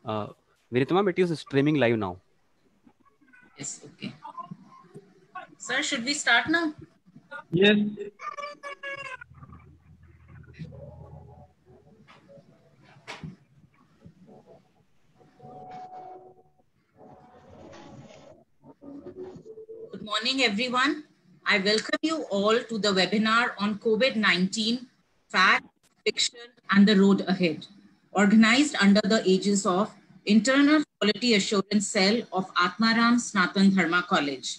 Vinita ma'am, it is streaming live now. Yes, okay. Sir, should we start now? Yes. Good morning, everyone. I welcome you all to the webinar on COVID-19, fact, fiction, and the road ahead, organized under the aegis of Internal Quality Assurance Cell of Atmaram Snatan Dharma College.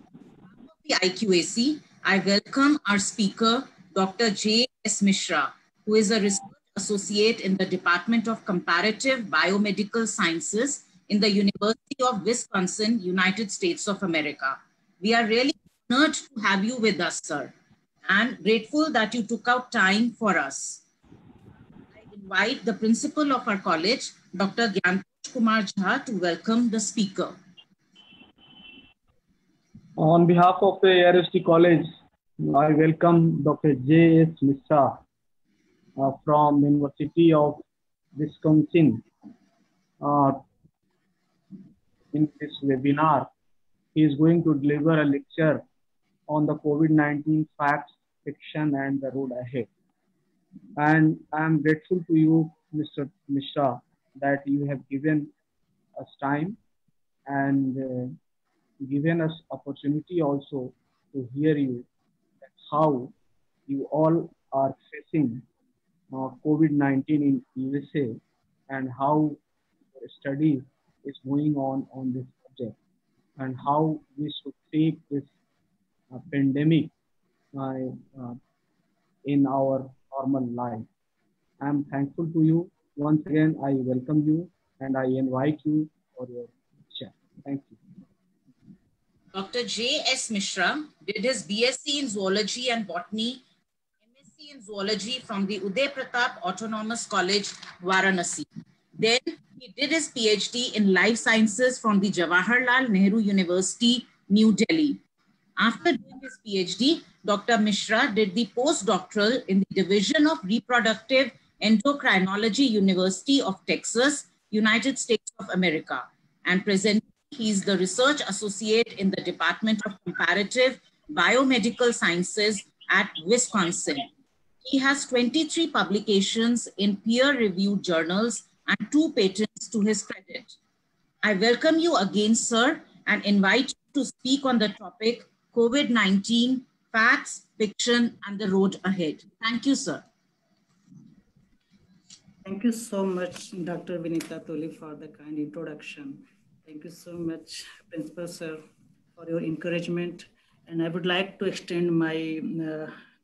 On behalf of the IQAC, I welcome our speaker, Dr. J.S. Mishra, who is a research associate in the Department of Comparative Biomedical Sciences in the University of Wisconsin, United States of America. We are really honored to have you with us, sir, and grateful that you took out time for us. I invite the principal of our college, Dr. Gyantosh Kumar Jha, to welcome the speaker. On behalf of the ARST College, I welcome Dr. J.S. Mishra from the University of Wisconsin in this webinar. He is going to deliver a lecture on the COVID-19 facts, fiction, and the road ahead. And I am grateful to you, Mr. Mishra, that you have given us time and given us opportunity also to hear you how you all are facing COVID-19 in USA and how study is going on this subject and how we should take this pandemic in our normal life. I am thankful to you. Once again, I welcome you and I invite you for your lecture. Thank you. Dr. J.S. Mishra did his BSc in Zoology and Botany, MSc in Zoology from the Uday Pratap Autonomous College, Varanasi. Then he did his PhD in Life Sciences from the Jawaharlal Nehru University, New Delhi. After doing his PhD, Dr. Mishra did the postdoctoral in the Division of Reproductive Endocrinology, University of Texas, United States of America, and presently he is the research associate in the Department of Comparative Biomedical Sciences at Wisconsin. He has 23 publications in peer-reviewed journals and 2 patents to his credit. I welcome you again, sir, and invite you to speak on the topic COVID-19, facts, fiction, and the road ahead. Thank you, sir. Thank you so much, Dr. Vinita Toli, for the kind introduction. Thank you so much, Principal Sir, for your encouragement. And I would like to extend my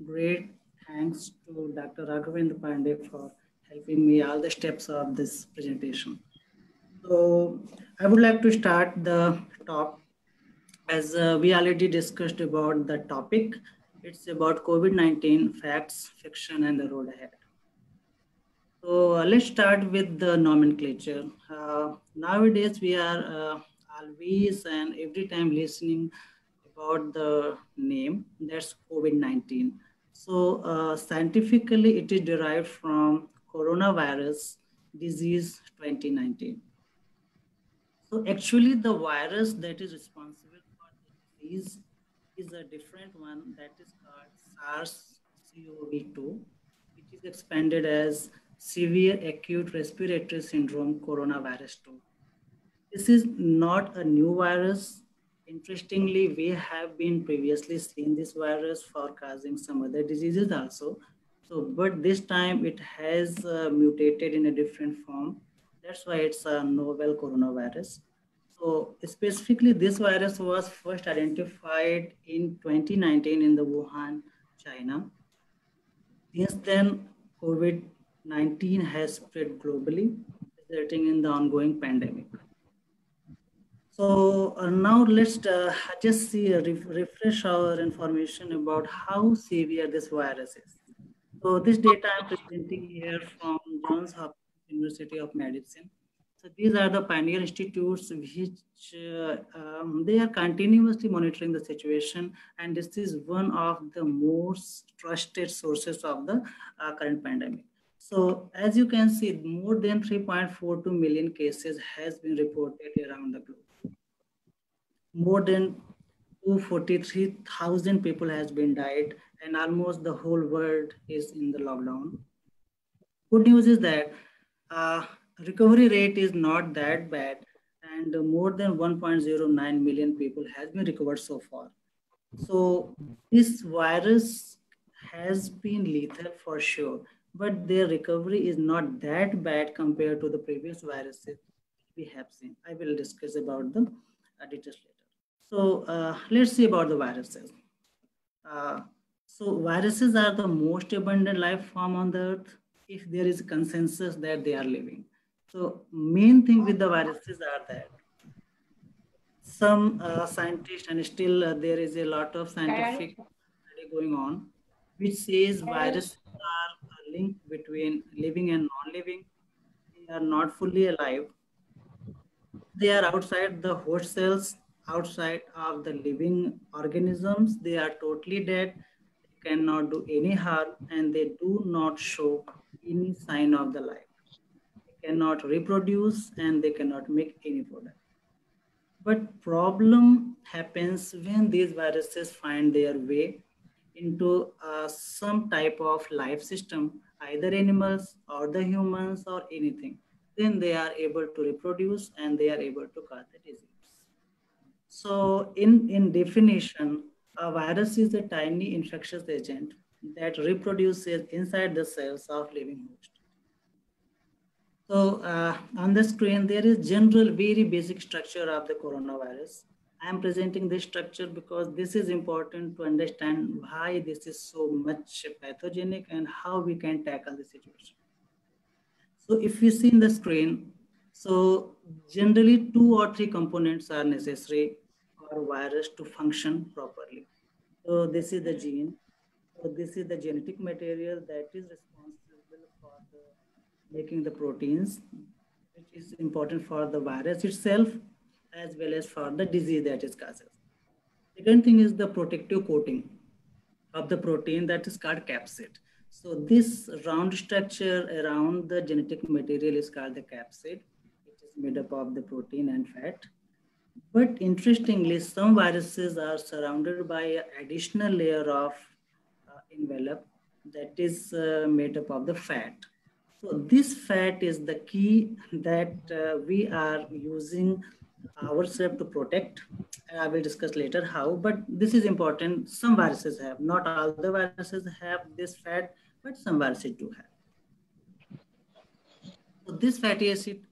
great thanks to Dr. Raghavendra Pandey for helping me all the steps of this presentation. So I would like to start the talk as we already discussed about the topic. It's about COVID-19, facts, fiction, and the road ahead. So let's start with the nomenclature. Nowadays, we are always and every time listening about the name, that's COVID-19. So scientifically, it is derived from coronavirus disease 2019. So actually, the virus that is responsible for the disease is a different one that is called SARS-CoV-2, which is expanded as Severe Acute Respiratory Syndrome Coronavirus 2. This is not a new virus. Interestingly, we have been previously seen this virus for causing some other diseases also. So, but this time it has mutated in a different form. That's why it's a novel coronavirus. So specifically, this virus was first identified in 2019 in the Wuhan, China. Since then, COVID-19 has spread globally, resulting in the ongoing pandemic. So now let's just refresh our information about how severe this virus is. So this data I'm presenting here from Johns Hopkins University of Medicine. So these are the pioneer institutes which they are continuously monitoring the situation, and this is one of the most trusted sources of the current pandemic. So as you can see, more than 3.42 million cases has been reported around the globe. More than 243,000 people has been died, and almost the whole world is in the lockdown. Good news is that recovery rate is not that bad, and more than 1.09 million people has been recovered so far. So this virus has been lethal for sure, but their recovery is not that bad compared to the previous viruses we have seen. I will discuss about the details later. So let's see about the viruses. Uh, so viruses are the most abundant life form on the earth if there is consensus that they are living. So main thing with the viruses are that some scientists, and still there is a lot of scientific study going on, which says viruses are a link between living and non-living. They are not fully alive. They are outside the host cells, outside of the living organisms. They are totally dead. They cannot do any harm, and they do not show any sign of the life. They cannot reproduce, and they cannot make any product. But problem happens when these viruses find their way into some type of life system, either animals or the humans or anything. Then they are able to reproduce and they are able to cause the disease. So in definition, a virus is a tiny infectious agent that reproduces inside the cells of living host. So on the screen, there is general, very basic structure of the coronavirus. I am presenting this structure because this is important to understand why this is so much pathogenic and how we can tackle the situation. So if you see in the screen, so generally 2 or 3 components are necessary for a virus to function properly. So this is the gene. So this is the genetic material that is responsible for making the proteins, which is important for the virus itself, as well as for the disease that it causes. Second thing is the protective coating of the protein that is called capsid. So this round structure around the genetic material is called the capsid. It is made up of the protein and fat. But interestingly, some viruses are surrounded by an additional layer of envelope that is made up of the fat. So this fat is the key that we are using ourselves to protect. I will discuss later how, but this is important. Some viruses have, not all the viruses have this fat, but some viruses do have. So this fatty acid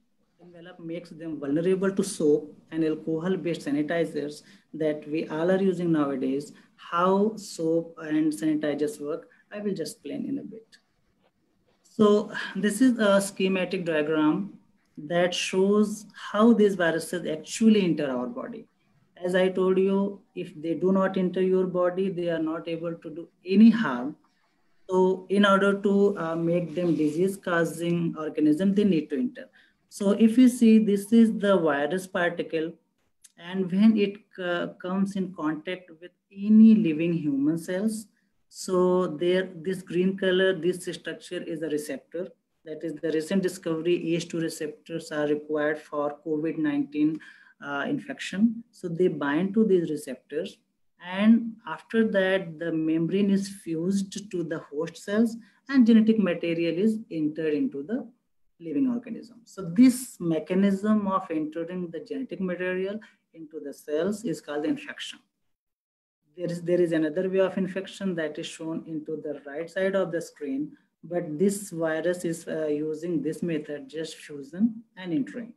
envelope makes them vulnerable to soap and alcohol-based sanitizers that we all are using nowadays. How soap and sanitizers work, I will just explain in a bit. So this is a schematic diagram that shows how these viruses actually enter our body. As I told you, if they do not enter your body, they are not able to do any harm. So in order to make them disease-causing organism, they need to enter. So if you see, this is the virus particle, and when it comes in contact with any living human cells, so there, this green color, this structure is a receptor. That is the recent discovery, ACE2 receptors are required for COVID-19 infection. So they bind to these receptors. And after that, the membrane is fused to the host cells and genetic material is entered into the living organism. So this mechanism of entering the genetic material into the cells is called infection. There is another way of infection that is shown into the right side of the screen, but this virus is using this method, just fusion and entering.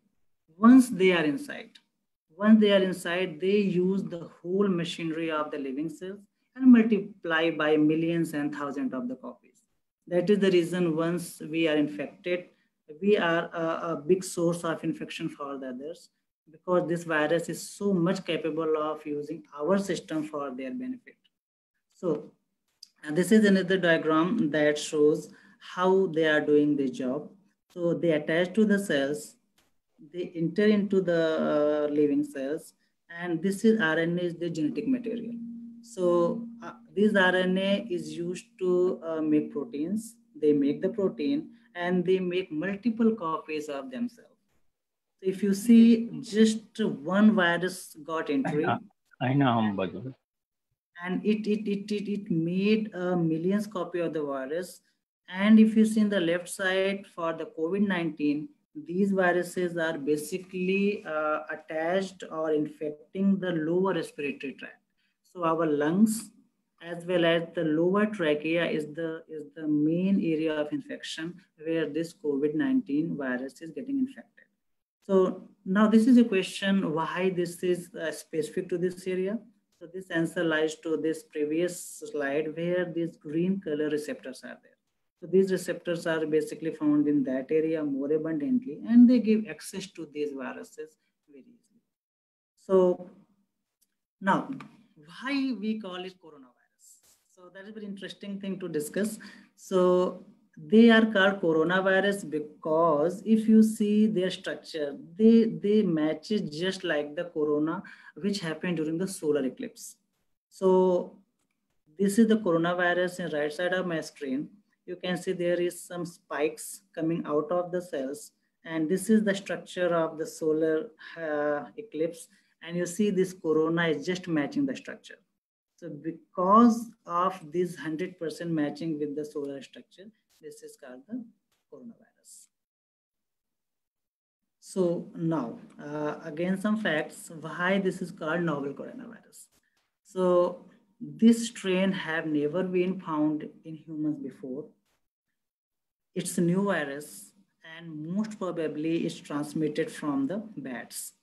Once they are inside, they use the whole machinery of the living cells and multiply by millions and thousands of the copies. That is the reason once we are infected, we are a big source of infection for the others, because this virus is so much capable of using our system for their benefit. So this is another diagram that shows how they are doing the job. So they attach to the cells, they enter into the living cells, and this is RNA is the genetic material. So this RNA is used to make proteins, they make the protein, and they make multiple copies of themselves. So if you see, just one virus got entry, and it made millions copy of the virus. And if you see in the left side for the COVID-19, these viruses are basically attached or infecting the lower respiratory tract. So our lungs as well as the lower trachea is the main area of infection where this COVID-19 virus is getting infected. So now this is a question why this is specific to this area. So this answer lies to this previous slide where these green color receptors are there. So these receptors are basically found in that area more abundantly, and they give access to these viruses very easily. So now, why we call it coronavirus? So that is a very interesting thing to discuss. So they are called coronavirus because if you see their structure, they match it just like the corona which happened during the solar eclipse. So this is the coronavirus in right side of my screen. You can see there is some spikes coming out of the cells, and this is the structure of the solar eclipse. And you see this corona is just matching the structure. So because of this 100% matching with the solar structure, this is called the coronavirus. So now, again, some facts why this is called novel coronavirus. So this strain have never been found in humans before. It's a new virus, and most probably it's transmitted from the bats.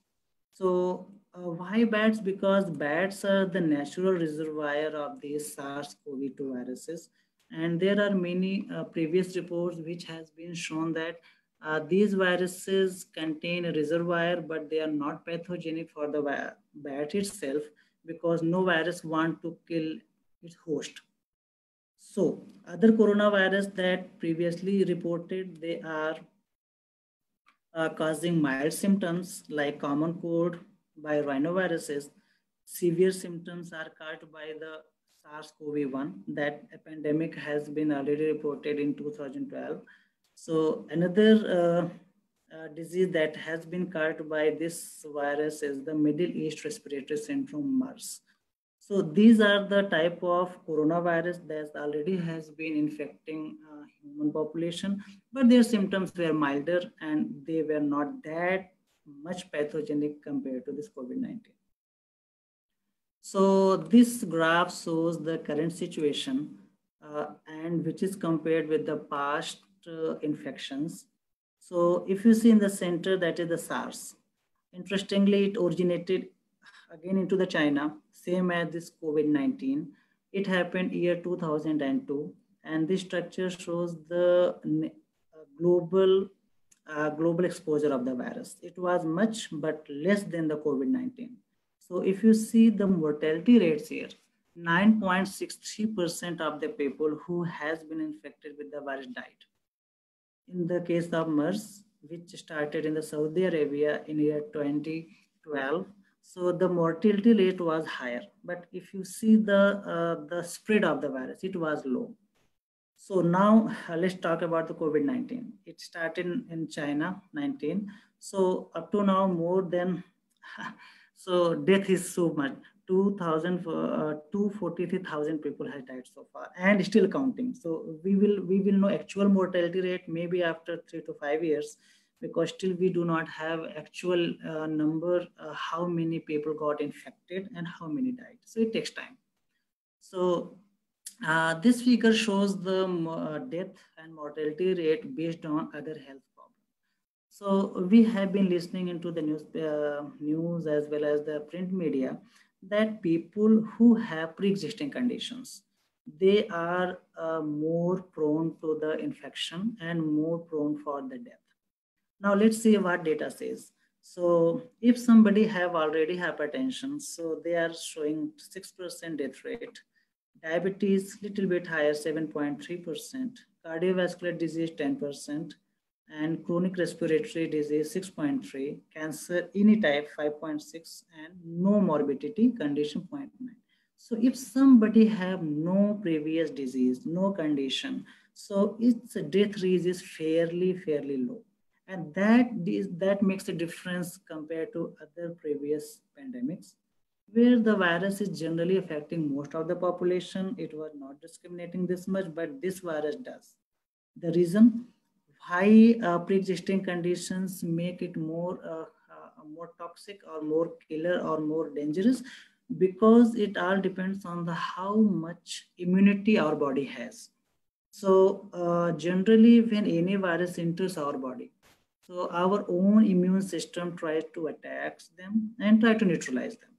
So why bats? Because bats are the natural reservoir of these SARS-CoV-2 viruses. And there are many previous reports which has been shown that these viruses contain a reservoir, but they are not pathogenic for the bat itself because no virus want to kill its host. So other coronavirus that previously reported, they are causing mild symptoms like common cold by rhinoviruses. Severe symptoms are caused by the SARS-CoV-1. That a pandemic has been already reported in 2012. So another disease that has been caused by this virus is the Middle East Respiratory Syndrome, MERS. So these are the type of coronavirus that already has been infecting human population, but their symptoms were milder and they were not that much pathogenic compared to this COVID-19. So this graph shows the current situation and which is compared with the past infections. So if you see in the center, that is the SARS. Interestingly, it originated again into the China, same as this COVID-19. It happened year 2002, and this structure shows the global exposure of the virus. It was much, but less than the COVID-19. So if you see the mortality rates here, 9.63% of the people who has been infected with the virus died. In the case of MERS, which started in the Saudi Arabia in year 2012, so the mortality rate was higher. But if you see the spread of the virus, it was low. So now let's talk about the COVID-19. It started in China, 19. So up to now, more than, so death is so much. 243,000 people have died so far, and still counting. So we will know actual mortality rate maybe after 3 to 5 years, because still we do not have actual number how many people got infected and how many died. So it takes time. So this figure shows the death and mortality rate based on other health problems. So we have been listening into the news as well as the print media that people who have pre-existing conditions, they are more prone to the infection and more prone for the death. Now let's see what data says. So if somebody have already hypertension, so they are showing 6% death rate. Diabetes, little bit higher, 7.3%. Cardiovascular disease, 10%. And chronic respiratory disease, 6.3. Cancer, any type, 5.6. And no morbidity, condition, 0.9. So if somebody have no previous disease, no condition, So its death rate is fairly low. And that makes a difference compared to other previous pandemics, where the virus is generally affecting most of the population. It was not discriminating this much, but this virus does. The reason why pre-existing conditions make it more toxic or more killer or more dangerous, because it all depends on the how much immunity our body has. So generally, when any virus enters our body, so our own immune system tries to attack them and try to neutralize them.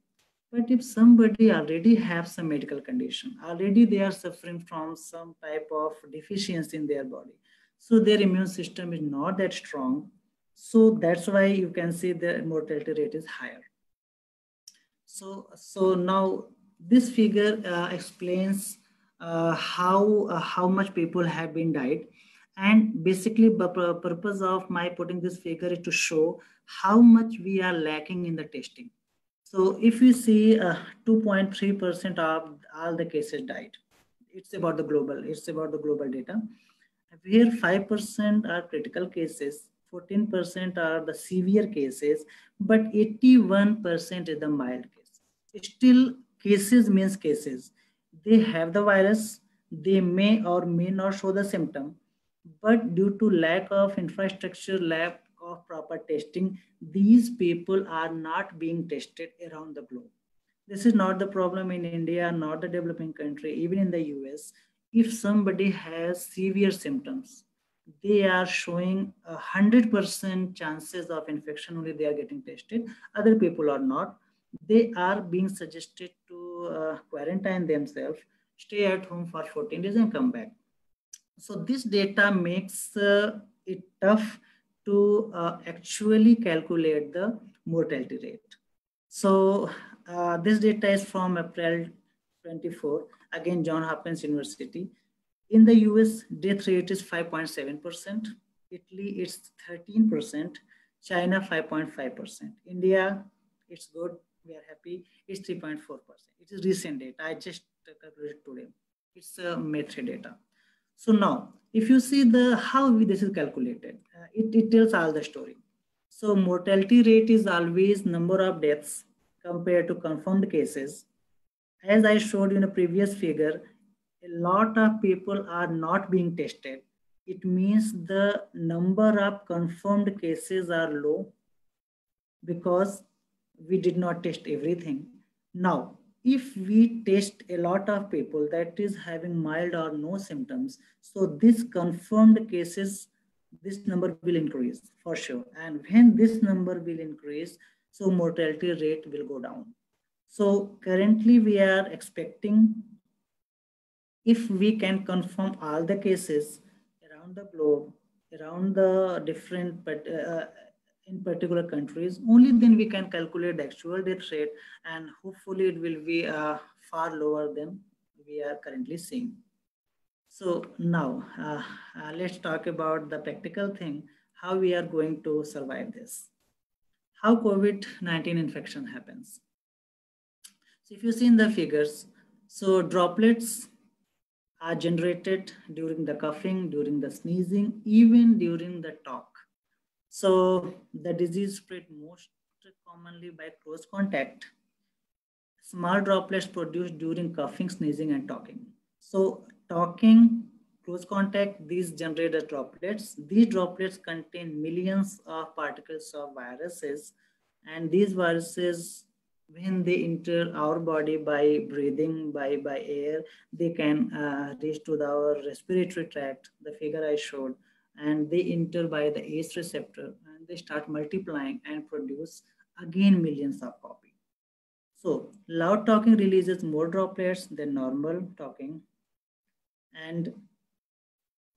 But if somebody already have some medical condition, already they are suffering from some type of deficiency in their body, so their immune system is not that strong. So that's why you can see the mortality rate is higher. So now this figure explains how much people have been died, and basically the purpose of my putting this figure is to show how much we are lacking in the testing. So if you see 2.3% of all the cases died, it's about the global data, where 5% are critical cases, 14% are the severe cases, but 81% is the mild case. Still, cases means cases. They have the virus, they may or may not show the symptom, but due to lack of infrastructure, lack of proper testing, these people are not being tested around the globe. This is not the problem in India, not the developing country, even in the US. If somebody has severe symptoms, they are showing 100% chances of infection, only they are getting tested. Other people are not. They are being suggested to quarantine themselves, stay at home for 14 days and come back. So this data makes it tough to actually calculate the mortality rate. So this data is from April 24, again, Johns Hopkins University. In the US, death rate is 5.7%. Italy, it's 13%. China, 5.5%. India, it's good. We are happy. It's 3.4%. It is recent data. I just calculated today. It's May3 data. So now, if you see the how this is calculated, it tells all the story. So mortality rate is always number of deaths compared to confirmed cases. As I showed you in a previous figure, a lot of people are not being tested. It means the number of confirmed cases are low because we did not test everything. Now, if we test a lot of people that is having mild or no symptoms, so this confirmed cases, this number will increase for sure. And when this number will increase, so mortality rate will go down. So currently we are expecting, if we can confirm all the cases around the globe, around the different, but in particular countries, only then we can calculate the actual death rate, and hopefully it will be far lower than we are currently seeing. So now let's talk about the practical thing, how we are going to survive this. How COVID-19 infection happens. So if you see in the figures, so droplets are generated during the coughing, during the sneezing, even during the talk. So the disease spread most commonly by close contact. Small droplets produced during coughing, sneezing, and talking. So talking, close contact, these generate the droplets. These droplets contain millions of particles of viruses, and these viruses, when they enter our body by breathing, by air, they can reach to our respiratory tract, the figure I showed, and they enter by the ACE receptor, and they start multiplying and produce again millions of copies. So loud talking releases more droplets than normal talking. And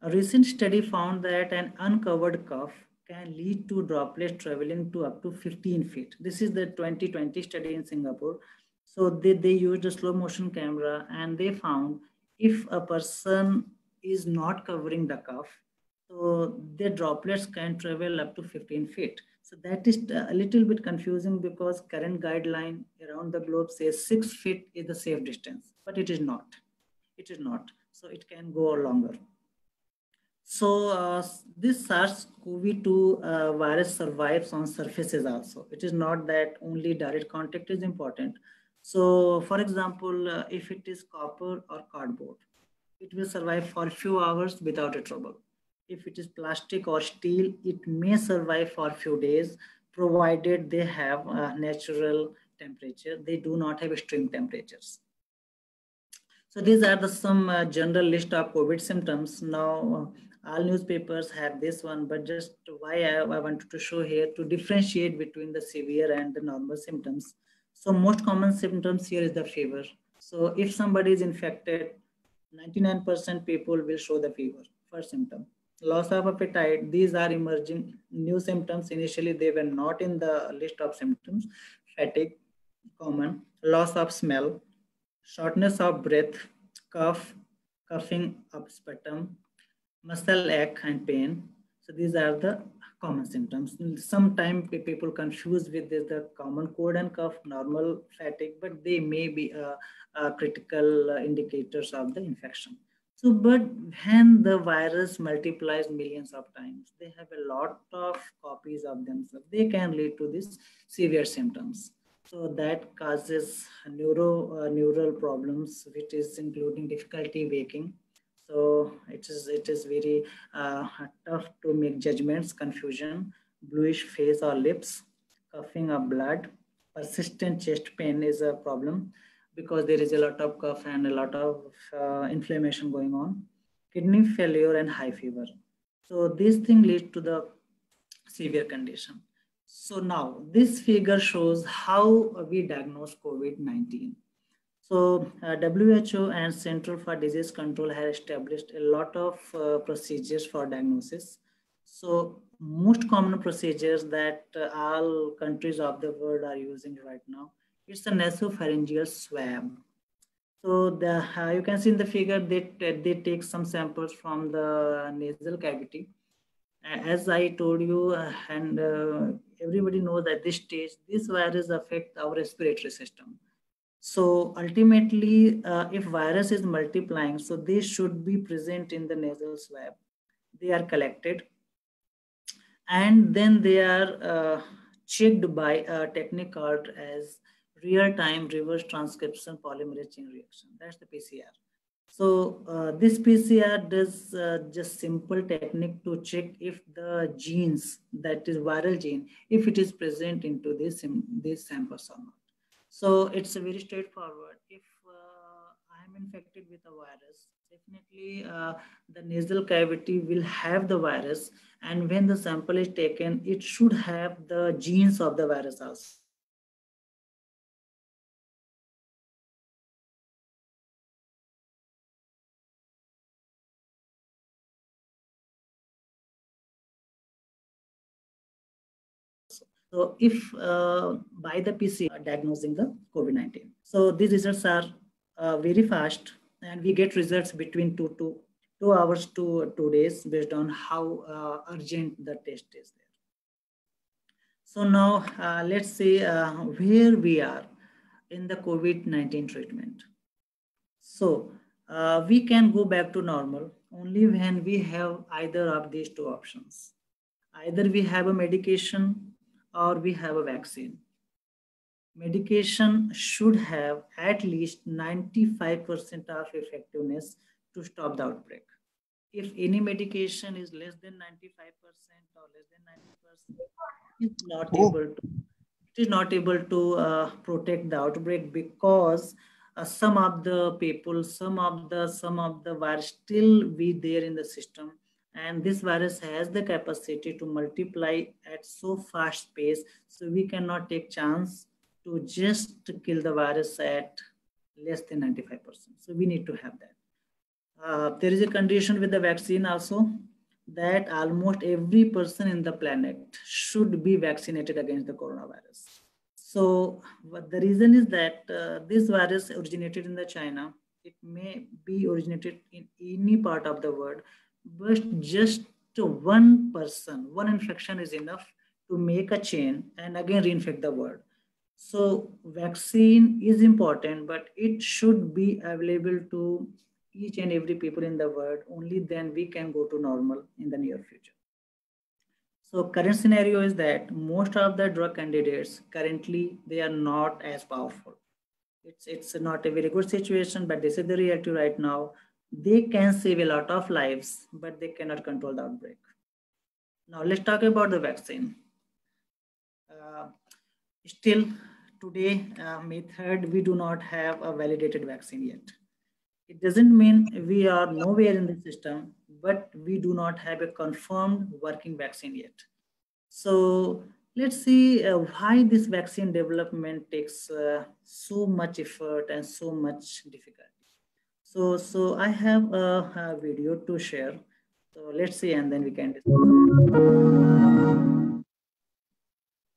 a recent study found that an uncovered cough can lead to droplets traveling to up to 15 feet. This is the 2020 study in Singapore. So they used a slow motion camera, and they found if a person is not covering the cough, so the droplets can travel up to 15 feet. So that is a little bit confusing, because current guideline around the globe says 6 feet is the safe distance, but it is not. It is not. So it can go longer. So this SARS-CoV-2 virus survives on surfaces also. It is not that only direct contact is important. So for example, if it is copper or cardboard, it will survive for a few hours without a trouble. If it is plastic or steel, it may survive for a few days, provided they have a natural temperature. They do not have extreme temperatures. So these are the some general list of COVID symptoms. Now, all newspapers have this one, but just why I wanted to show here to differentiate between the severe and the normal symptoms. So most common symptoms here is the fever. So if somebody is infected, 99% people will show the fever, first symptom. Loss of appetite, these are emerging new symptoms. Initially, they were not in the list of symptoms. Fatigue, common. Loss of smell, shortness of breath, cough, coughing up sputum, muscle ache and pain. So these are the common symptoms. Sometimes people confuse with this, the common cold and cough, normal fatigue, but they may be critical indicators of the infection. So, but when the virus multiplies millions of times, they have a lot of copies of themselves. They can lead to these severe symptoms. So that causes neural problems, which is including difficulty waking. So it is very tough to make judgments, confusion, bluish face or lips, coughing of blood, persistent chest pain is a problem because there is a lot of cough and a lot of inflammation going on, kidney failure and high fever. So these things lead to the severe condition. So now this figure shows how we diagnose COVID-19. So WHO and Center for Disease Control have established a lot of procedures for diagnosis. So most common procedures that all countries of the world are using right now, it's a nasopharyngeal swab. So you can see in the figure that they take some samples from the nasal cavity. As I told you, and everybody knows at this stage, this virus affects our respiratory system. So ultimately, if virus is multiplying, so they should be present in the nasal swab. They are collected and then they are checked by a technique called as real-time reverse transcription polymerase chain reaction. That's the PCR. So this PCR does just simple technique to check if the genes, that is viral gene, if it is present into this samples or not. So it's a very straightforward. If I am infected with a virus, definitely the nasal cavity will have the virus, and when the sample is taken, it should have the genes of the virus also. So if by the PCR diagnosing the COVID-19. So these results are very fast and we get results between 2 hours to 2 days based on how urgent the test is there. So now let's see where we are in the COVID-19 treatment. So we can go back to normal only when we have either of these two options. Either we have a medication or we have a vaccine. Medication should have at least 95% of effectiveness to stop the outbreak. If any medication is less than 95% or less than 90%, it is not able to protect the outbreak because some of the people, some of the virus still be there in the system. And this virus has the capacity to multiply at so fast pace. So we cannot take chance to just kill the virus at less than 95%. So we need to have that. There is a condition with the vaccine also that almost every person in the planet should be vaccinated against the coronavirus. So the reason is that this virus originated in the China. It may be originated in any part of the world, but just one person, one infection is enough to make a chain and again reinfect the world. So vaccine is important, but it should be available to each and every people in the world, only then we can go to normal in the near future. So current scenario is that most of the drug candidates currently, they are not as powerful. It's not a very good situation, but this is the reality right now. They can save a lot of lives, but they cannot control the outbreak. Now let's talk about the vaccine. Still today, May 3rd, we do not have a validated vaccine yet. It doesn't mean we are nowhere in the system, but we do not have a confirmed working vaccine yet. So let's see why this vaccine development takes so much effort and so much difficulty. So I have a video to share. So let's see, and then we can discuss.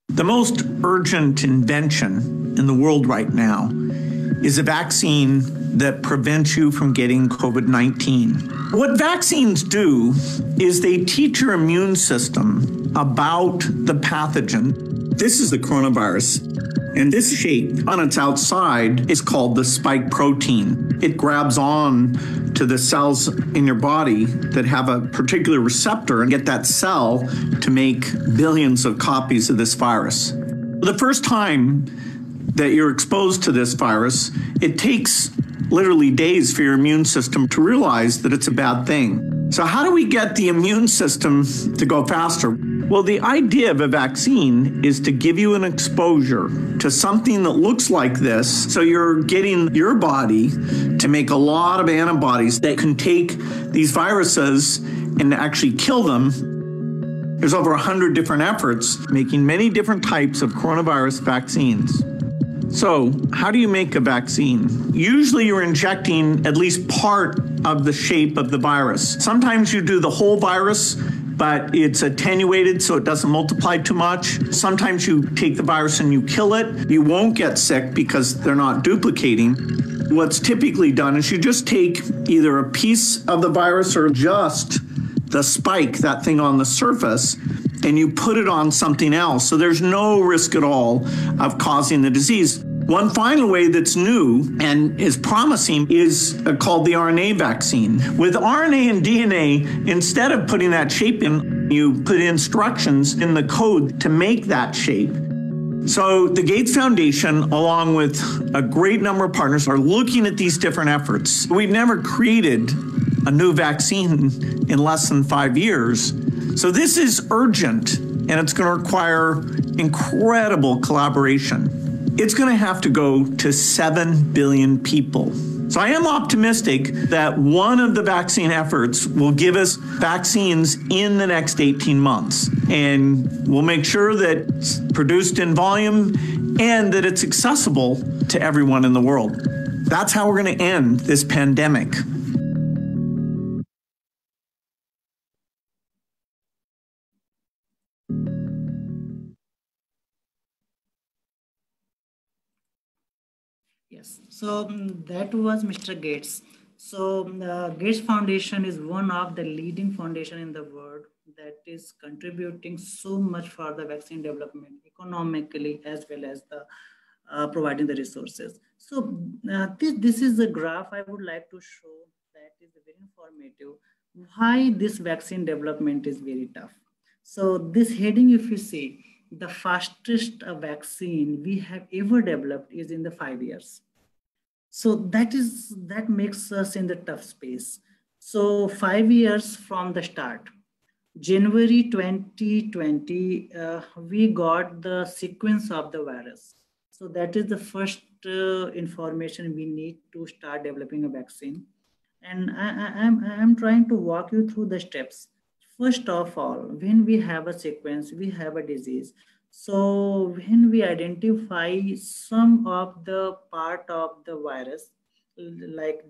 The most urgent invention in the world right now is a vaccine that prevents you from getting COVID-19. What vaccines do is they teach your immune system about the pathogen. This is the coronavirus, and this shape on its outside is called the spike protein. It grabs on to the cells in your body that have a particular receptor and get that cell to make billions of copies of this virus. The first time that you're exposed to this virus, it takes literally days for your immune system to realize that it's a bad thing. So how do we get the immune system to go faster? Well, the idea of a vaccine is to give you an exposure to something that looks like this. So you're getting your body to make a lot of antibodies that can take these viruses and actually kill them. There's over 100 different efforts making many different types of coronavirus vaccines. So how do you make a vaccine? Usually you're injecting at least part of the shape of the virus. Sometimes you do the whole virus, but it's attenuated so it doesn't multiply too much. Sometimes you take the virus and you kill it. You won't get sick because they're not duplicating. What's typically done is you just take either a piece of the virus or just the spike, that thing on the surface, and you put it on something else. So there's no risk at all of causing the disease. One final way that's new and is promising is called the RNA vaccine. With RNA and DNA, instead of putting that shape in, you put instructions in the code to make that shape. So the Gates Foundation, along with a great number of partners, are looking at these different efforts. We've never created a new vaccine in less than 5 years. So this is urgent, and it's going to require incredible collaboration. It's going to have to go to 7 billion people. So I am optimistic that one of the vaccine efforts will give us vaccines in the next 18 months. And we'll make sure that it's produced in volume and that it's accessible to everyone in the world. That's how we're going to end this pandemic. Yes, so that was Mr. Gates. So Gates Foundation is one of the leading foundation in the world that is contributing so much for the vaccine development economically as well as the providing the resources. So this is a graph I would like to show that is very informative why this vaccine development is very tough. So this heading, if you see, the fastest vaccine we have ever developed is in the 5 years. So that makes us in the tough space. So 5 years from the start, January 2020, we got the sequence of the virus. So that is the first information we need to start developing a vaccine. And I'm trying to walk you through the steps. First of all, when we have a sequence, we have a disease. So when we identify some of the part of the virus, like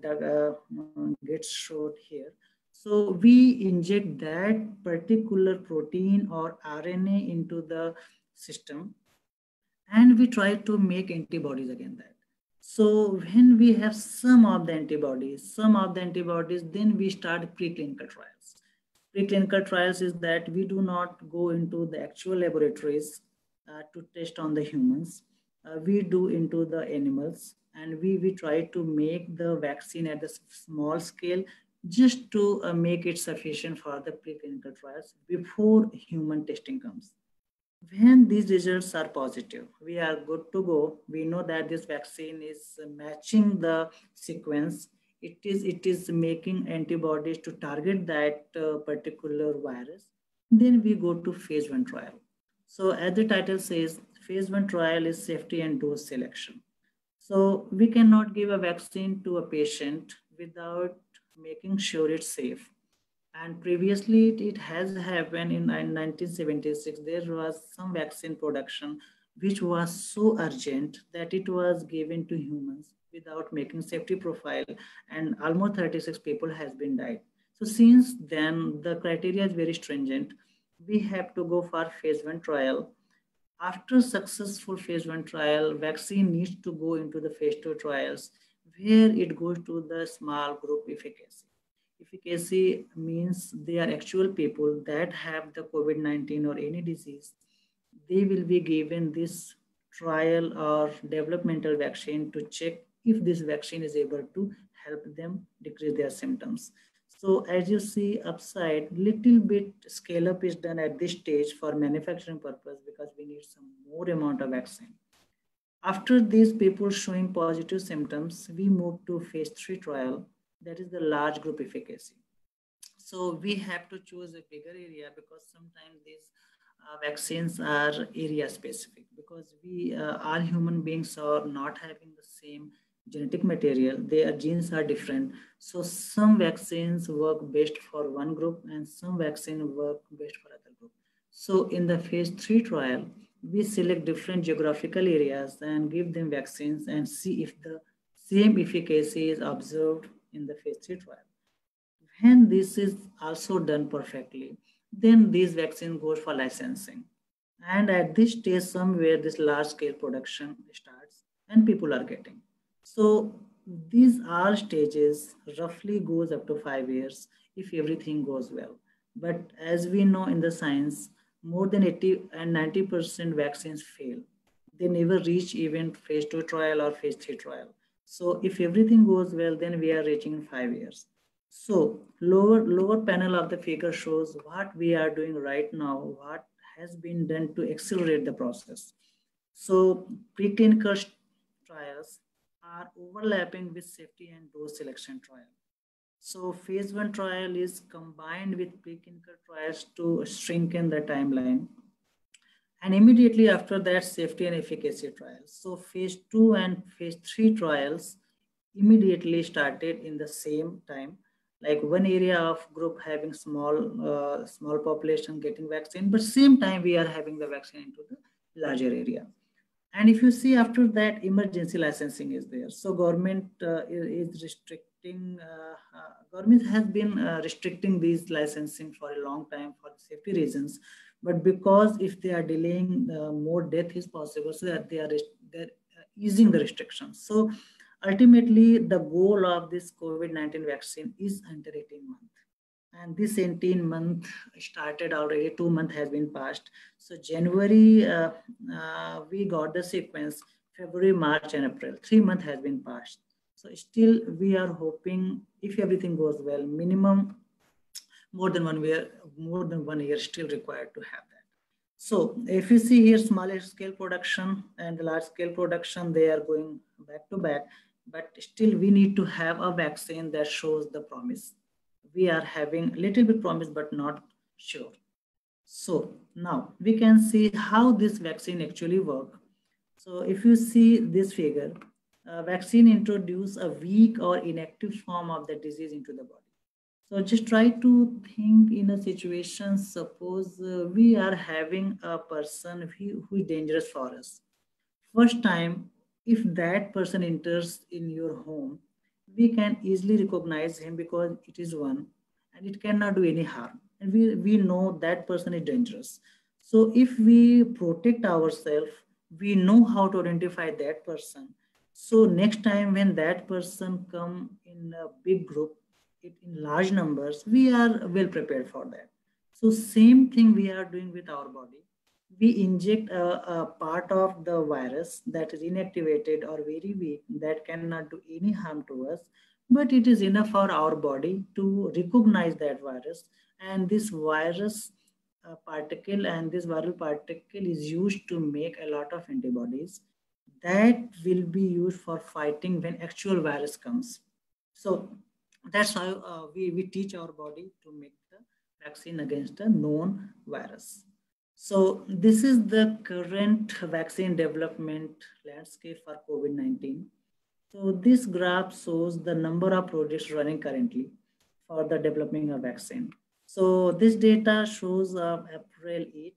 gets showed here, so we inject that particular protein or RNA into the system, and we try to make antibodies against that. So when we have some of the antibodies, then we start preclinical trials. Preclinical trials is that we do not go into the actual laboratories to test on the humans. We do into the animals. And we try to make the vaccine at the small scale just to make it sufficient for the preclinical trials before human testing comes. When these results are positive, we are good to go. We know that this vaccine is matching the sequence. It is making antibodies to target that particular virus. Then we go to phase 1 trial. So as the title says, phase 1 trial is safety and dose selection. So we cannot give a vaccine to a patient without making sure it's safe. And previously, it has happened in 1976. There was some vaccine production which was so urgent that it was given to humans without making safety profile, and almost 36 people has been died. So since then, the criteria is very stringent. We have to go for phase 1 trial. After successful phase 1 trial, vaccine needs to go into the phase 2 trials where it goes to the small group efficacy. Efficacy means they are actual people that have the COVID-19 or any disease. They will be given this trial or developmental vaccine to check if this vaccine is able to help them decrease their symptoms. So as you see upside, little bit scale up is done at this stage for manufacturing purpose because we need some more amount of vaccine. After these people showing positive symptoms, we move to phase 3 trial, that is the large group efficacy. So we have to choose a bigger area because sometimes these vaccines are area specific because we our human beings are not having the same genetic material. Their genes are different. So some vaccines work best for one group and some vaccines work best for other group. So in the phase 3 trial, we select different geographical areas and give them vaccines and see if the same efficacy is observed in the phase 3 trial. When this is also done perfectly, then these vaccine goes for licensing. And at this stage, somewhere this large scale production starts and people are getting. So these all stages roughly goes up to 5 years if everything goes well. But as we know in the science, more than 80 and 90% vaccines fail. They never reach even phase 2 trial or phase 3 trial. So if everything goes well, then we are reaching in 5 years. So lower panel of the figure shows what we are doing right now, what has been done to accelerate the process. So preclinical trials are overlapping with safety and dose selection trial. So phase 1 trial is combined with preclinical trials to strengthen the timeline. And immediately after that, safety and efficacy trials. So phase 2 and phase 3 trials immediately started in the same time, like one area of group having small population getting vaccine, but same time we are having the vaccine into the larger area. And if you see after that, emergency licensing is there. So government is restricting, government has been restricting these licensing for a long time for safety reasons. But because if they are delaying, more death is possible, so that they're easing the restrictions. So ultimately, the goal of this COVID-19 vaccine is under 18 months. And this 18 month started already, 2 months has been passed. So January, we got the sequence, February, March, and April. 3 months has been passed. So still we are hoping if everything goes well, minimum more than 1 year still required to have that. So if you see here, smaller scale production and the large scale production, they are going back to back, but still we need to have a vaccine that shows the promise. We are having a little bit promise, but not sure. So now we can see how this vaccine actually works. So if you see this figure, vaccine introduce a weak or inactive form of the disease into the body. So just try to think in a situation, suppose we are having a person who is dangerous for us. First time, if that person enters in your home, we can easily recognize him because it is one and it cannot do any harm. And we know that person is dangerous. So if we protect ourselves, we know how to identify that person. So next time when that person come in a big group, in large numbers, we are well prepared for that. So same thing we are doing with our body. we inject a part of the virus that is inactivated or very weak that cannot do any harm to us, but it is enough for our body to recognize that virus. And this virus particle and this viral particle is used to make a lot of antibodies that will be used for fighting when actual virus comes. So that's how we teach our body to make the vaccine against a known virus. So this is the current vaccine development landscape for COVID-19. So this graph shows the number of projects running currently for the developing a vaccine. So this data shows April 8,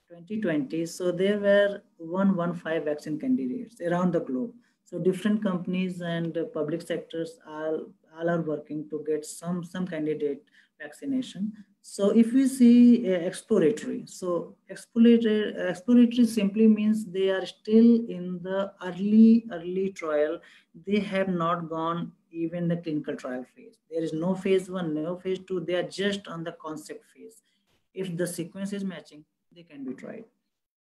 2020. So there were 115 vaccine candidates around the globe. So different companies and public sectors all are working to get some candidate vaccination. So if we see exploratory, so exploratory simply means they are still in the early trial. They have not gone even the clinical trial phase. There is no phase 1, no phase 2. They are just on the concept phase. If the sequence is matching, they can be tried.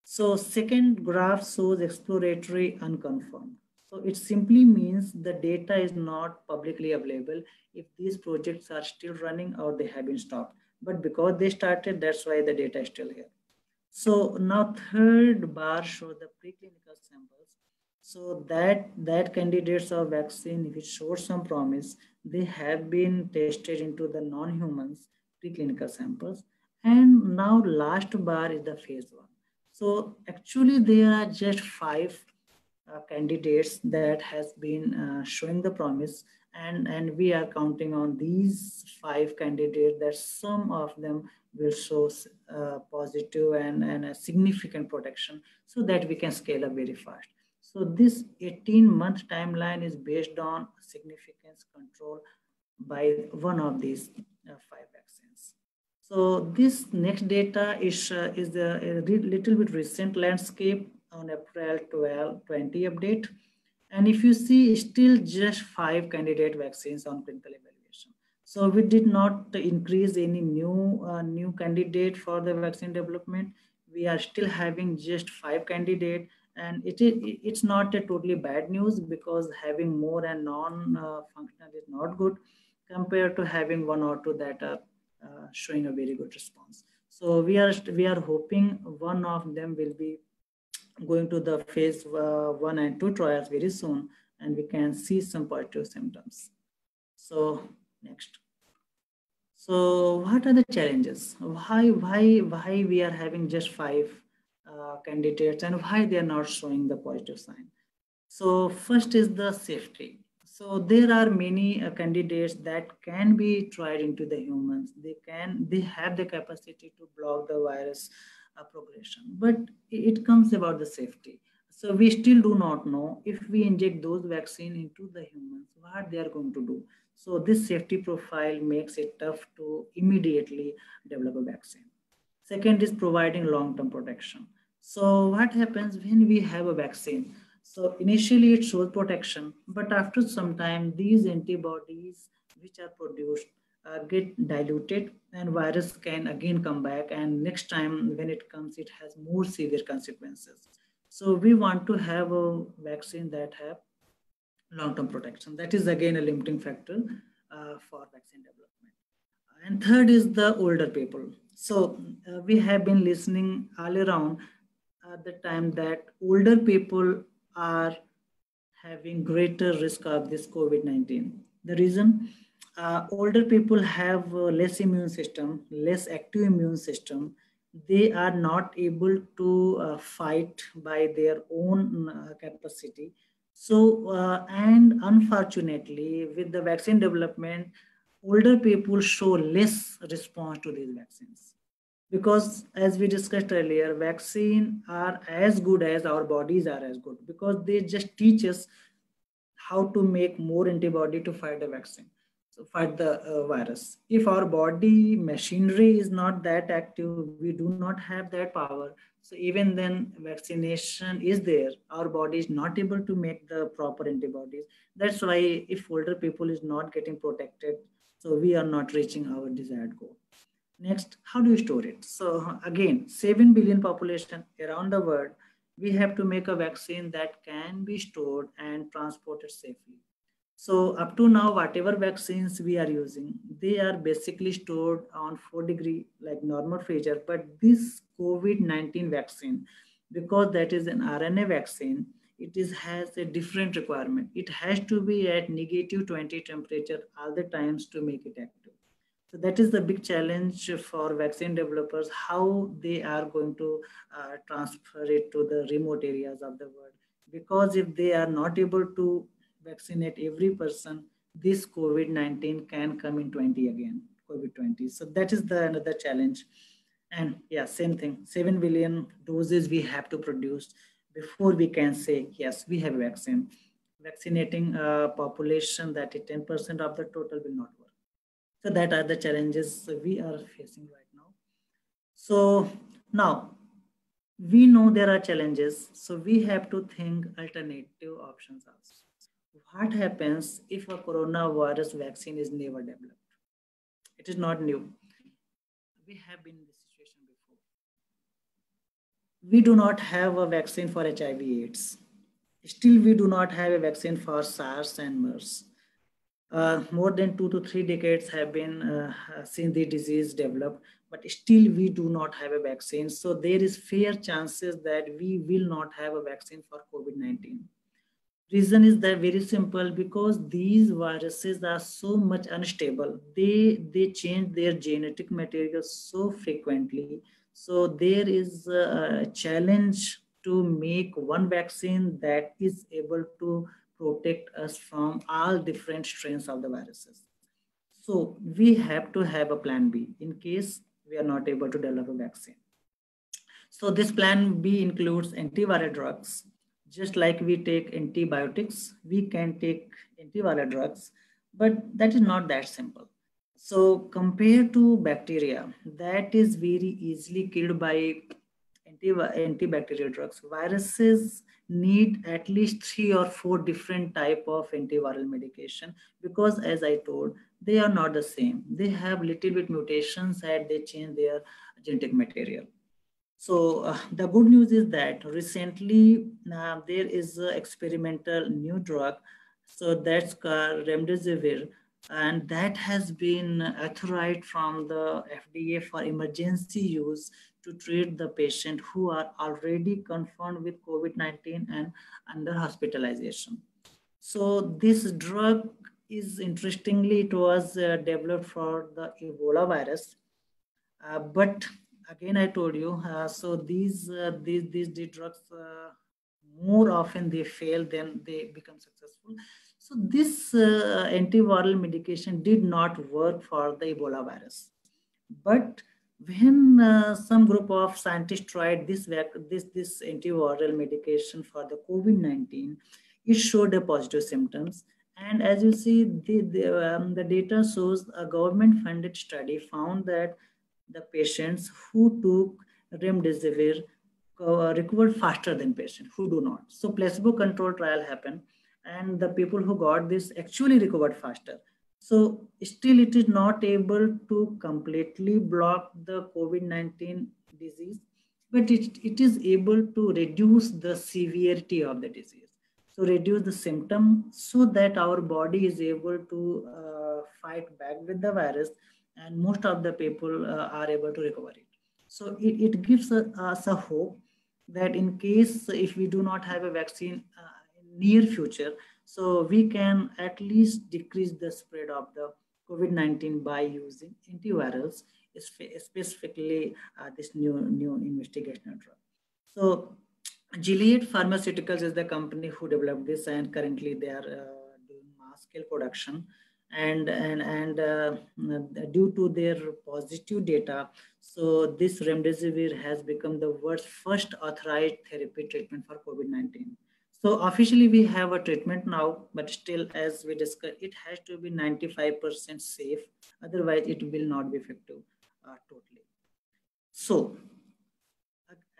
So second graph shows exploratory unconfirmed. So it simply means the data is not publicly available if these projects are still running or they have been stopped. But because they started, that's why the data is still here. So now third bar shows the preclinical samples. So that candidates of vaccine, which showed some promise, they have been tested into the non-humans preclinical samples. And now last bar is the phase 1. So actually there are just 5 candidates that has been showing the promise, and we are counting on these 5 candidates that some of them will show positive and a significant protection so that we can scale up very fast. So this 18-month timeline is based on significance control by one of these 5 vaccines. So this next data is a little bit recent landscape on April 12, 20 update. And if you see, still just 5 candidate vaccines on clinical evaluation. So we did not increase any new candidate for the vaccine development. We are still having just 5 candidate, and it's not a totally bad news because having more and non-functional is not good compared to having 1 or 2 that are showing a very good response. So we are hoping one of them will be going to the phase 1 and 2 trials very soon, and we can see some positive symptoms. So next. So what are the challenges? Why we are having just 5 candidates, and why they are not showing the positive sign? So first is the safety. So there are many candidates that can be tried into the humans. They have the capacity to block the virus progression, but it comes about the safety. So we still do not know if we inject those vaccine into the humans, what they are going to do. So this safety profile makes it tough to immediately develop a vaccine. Second is providing long-term protection. So what happens when we have a vaccine? So initially it shows protection, but after some time, these antibodies which are produced get diluted and virus can again come back, and next time when it comes, it has more severe consequences. So we want to have a vaccine that have long-term protection. That is again a limiting factor for vaccine development. And third is the older people. So we have been listening all around at the time that older people are having greater risk of this COVID-19. The reason, older people have less immune system, less active immune system. They are not able to fight by their own capacity. So, and unfortunately, with the vaccine development, older people show less response to these vaccines. Because as we discussed earlier, vaccines are as good as our bodies are as good, because they just teach us how to make more antibody to fight the vaccine, so fight the virus. If our body machinery is not that active, we do not have that power. So even then vaccination is there, our body is not able to make the proper antibodies. That's why if older people is not getting protected, so we are not reaching our desired goal. Next, how do you store it? So again, 7 billion population around the world, we have to make a vaccine that can be stored and transported safely. So up to now, whatever vaccines we are using, they are basically stored on 4 degree like normal freezer. But this COVID-19 vaccine, because that is an RNA vaccine, it is has a different requirement. It has to be at -20 temperature all the times to make it active. So that is the big challenge for vaccine developers, how they are going to transfer it to the remote areas of the world. Because if they are not able to vaccinate every person, this COVID-19 can come in 20 again, COVID-20. So that is the another challenge. And yeah, same thing, 7 billion doses we have to produce before we can say, yes, we have a vaccine. Vaccinating a population that is 10% of the total will not work. So that are the challenges we are facing right now. So now we know there are challenges. So we have to think alternative options also. What happens if a coronavirus vaccine is never developed? It is not new. We have been in this situation before. We do not have a vaccine for HIV/AIDS. Still, we do not have a vaccine for SARS and MERS. More than 2 to 3 decades have been since the disease developed, but still we do not have a vaccine. So there is fair chances that we will not have a vaccine for COVID-19. Reason is that very simple, because these viruses are so much unstable. They change their genetic material so frequently. So there is a challenge to make one vaccine that is able to protect us from all different strains of the viruses. So we have to have a plan B in case we are not able to develop a vaccine. So this plan B includes antiviral drugs. Just like we take antibiotics, we can take antiviral drugs, but that is not that simple. So compared to bacteria, that is very easily killed by antibacterial drugs. Viruses need at least 3 or 4 different type of antiviral medication, because as I told, they are not the same. They have little bit mutations and they change their genetic material. So the good news is that recently there is an experimental new drug. So that's called remdesivir, and that has been authorized from the FDA for emergency use to treat the patient who are already confirmed with COVID-19 and under hospitalization. So this drug is, interestingly, it was developed for the Ebola virus, but again, I told you, so these drugs more often they fail than they become successful. So this antiviral medication did not work for the Ebola virus. But when some group of scientists tried this antiviral medication for the COVID-19, it showed a positive symptoms. And as you see, the data shows a government-funded study found that the patients who took remdesivir recovered faster than patients who do not. So placebo control trial happened, and the people who got this actually recovered faster. So still it is not able to completely block the COVID-19 disease, but it is able to reduce the severity of the disease. So reduce the symptom so that our body is able to fight back with the virus, and most of the people are able to recover it. So it gives us a hope that in case if we do not have a vaccine in near future, so we can at least decrease the spread of the COVID-19 by using antivirals, specifically this new investigational drug. So Gilead Pharmaceuticals is the company who developed this, and currently they are doing mass scale production. And due to their positive data, so this remdesivir has become the world's first authorized therapy treatment for COVID-19. So officially we have a treatment now, but still, as we discussed, it has to be 95% safe. Otherwise, it will not be effective totally. So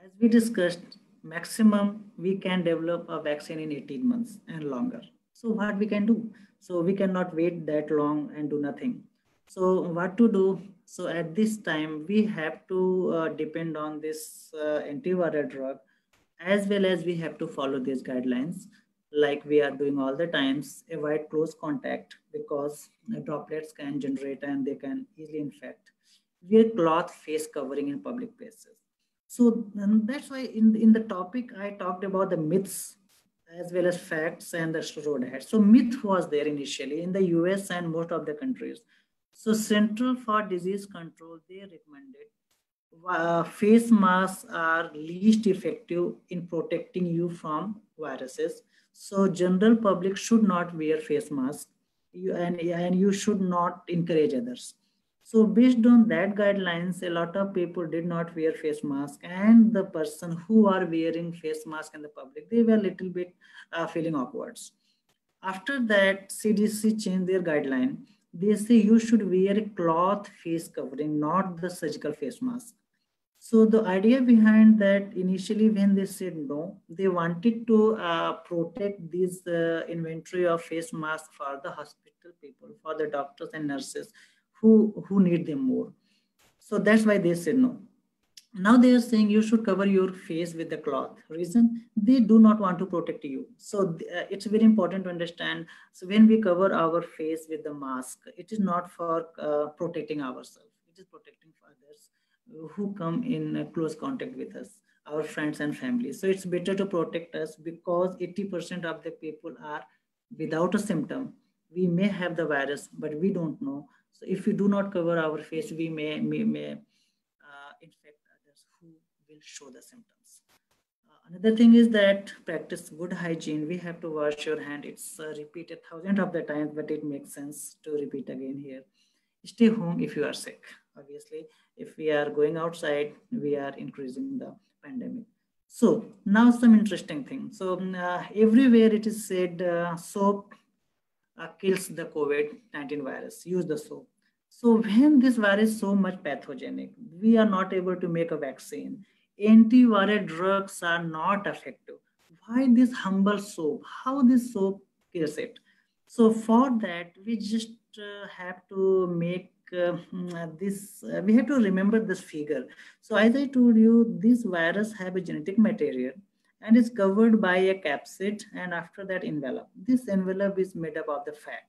as we discussed, maximum we can develop a vaccine in 18 months and longer. So what we can do? So we cannot wait that long and do nothing. So what to do? So at this time, we have to depend on this antiviral drug, as well as we have to follow these guidelines like we are doing all the times. Avoid close contact because droplets can generate and they can easily infect. Wear cloth face covering in public places. So that's why in the topic, I talked about the myths as well as facts and the road ahead. So myth was there initially in the US and most of the countries. So Central for Disease Control, they recommended face masks are least effective in protecting you from viruses. So general public should not wear face masks and you should not encourage others. So based on that guidelines, a lot of people did not wear face mask, and the person who are wearing face mask in the public, they were a little bit feeling awkward. After that, CDC changed their guideline. They say you should wear a cloth face covering, not the surgical face mask. So the idea behind that, initially when they said no, they wanted to protect this inventory of face masks for the hospital people, for the doctors and nurses who need them more. So that's why they said no. Now they are saying you should cover your face with the cloth. Reason? They do not want to protect you. So it's very important to understand. So when we cover our face with the mask, it is not for protecting ourselves. It is protecting for others who come in close contact with us, our friends and family. So it's better to protect us because 80% of the people are without a symptom. We may have the virus, but we don't know. So if we do not cover our face, we may infect others who will show the symptoms. Another thing is that practice good hygiene. We have to wash your hand. It's repeated thousands of the times, but it makes sense to repeat again here. Stay home if you are sick. Obviously, if we are going outside, we are increasing the pandemic. So now some interesting things. So everywhere it is said soap kills the COVID-19 virus. Use the soap. So when this virus is so much pathogenic, we are not able to make a vaccine. Antiviral drugs are not effective. Why this humble soap? How this soap kills it? So for that, we just have to make we have to remember this figure. So as I told you, this virus have a genetic material and is covered by a capsid, and after that envelope. This envelope is made up of the fat.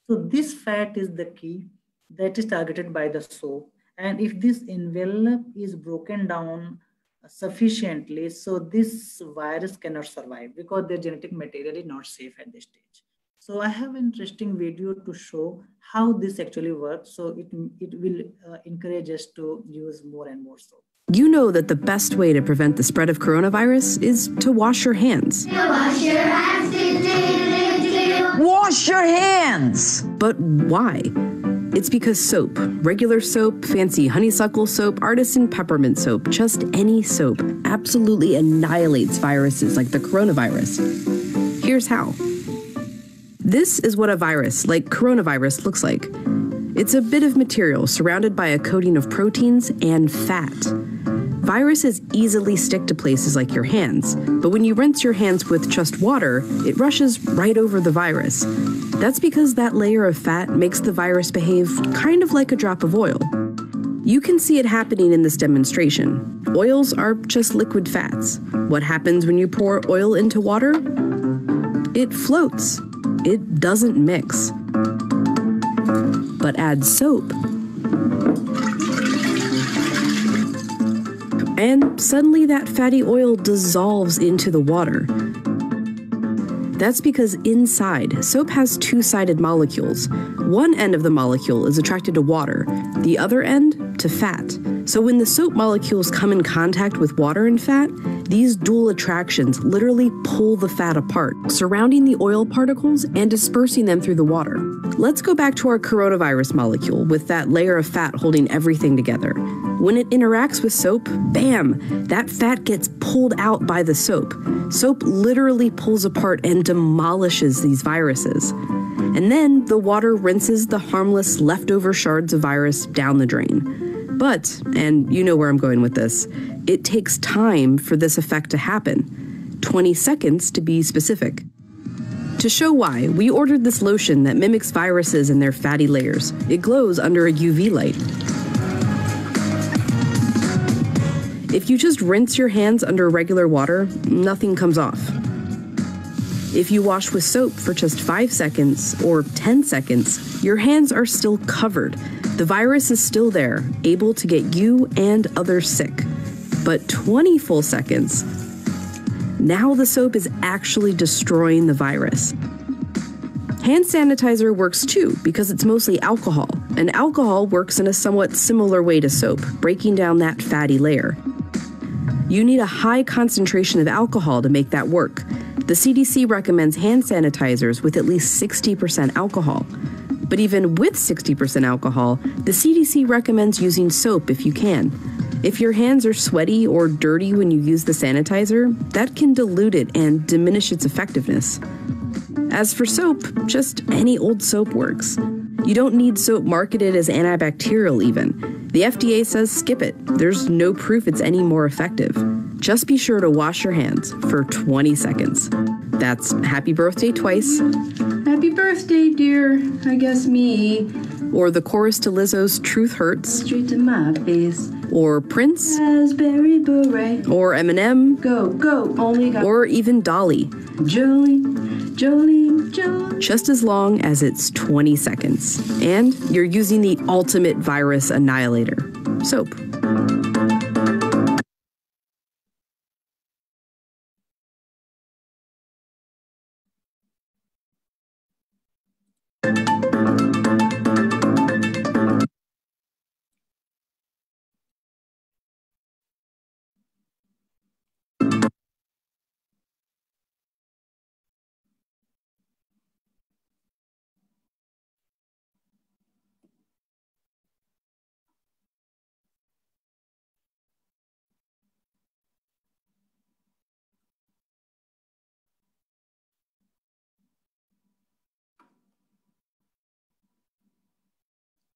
So this fat is the key that is targeted by the soap. And if this envelope is broken down sufficiently, so this virus cannot survive because the genetic material is not safe at this stage. So I have an interesting video to show how this actually works. So it will encourage us to use more and more soap. You know that the best way to prevent the spread of coronavirus is to wash your hands. Wash your hands. Wash your hands. But why? It's because soap, regular soap, fancy honeysuckle soap, artisan peppermint soap, just any soap, absolutely annihilates viruses like the coronavirus. Here's how. This is what a virus like coronavirus looks like. It's a bit of material surrounded by a coating of proteins and fat. Viruses easily stick to places like your hands, but when you rinse your hands with just water, it rushes right over the virus. That's because that layer of fat makes the virus behave kind of like a drop of oil. You can see it happening in this demonstration. Oils are just liquid fats. What happens when you pour oil into water? It floats. It doesn't mix. But add soap, and suddenly that fatty oil dissolves into the water. That's because inside, soap has two-sided molecules. One end of the molecule is attracted to water, the other end to fat. So when the soap molecules come in contact with water and fat, these dual attractions literally pull the fat apart, surrounding the oil particles and dispersing them through the water. Let's go back to our coronavirus molecule with that layer of fat holding everything together. When it interacts with soap, bam, that fat gets pulled out by the soap. Soap literally pulls apart and demolishes these viruses. And then the water rinses the harmless leftover shards of virus down the drain. But, and you know where I'm going with this, it takes time for this effect to happen. 20 seconds to be specific. To show why, we ordered this lotion that mimics viruses in their fatty layers. It glows under a UV light. If you just rinse your hands under regular water, nothing comes off. If you wash with soap for just 5 seconds or 10 seconds, your hands are still covered. The virus is still there, able to get you and others sick. But 20 full seconds, now the soap is actually destroying the virus. Hand sanitizer works too because it's mostly alcohol, and alcohol works in a somewhat similar way to soap, breaking down that fatty layer. You need a high concentration of alcohol to make that work. The CDC recommends hand sanitizers with at least 60% alcohol. But even with 60% alcohol, the CDC recommends using soap if you can. If your hands are sweaty or dirty when you use the sanitizer, that can dilute it and diminish its effectiveness. As for soap, just any old soap works. You don't need soap marketed as antibacterial even. The FDA says skip it. There's no proof it's any more effective. Just be sure to wash your hands for 20 seconds. That's happy birthday twice. Happy birthday, dear. I guess me. Or the chorus to Lizzo's Truth Hurts. Straight to my face. Or Prince. Raspberry beret. Or Eminem. Go, go, only got. Or even Dolly. Jolene, Jolene, Jolene. Just as long as it's 20 seconds. And you're using the ultimate virus annihilator, soap.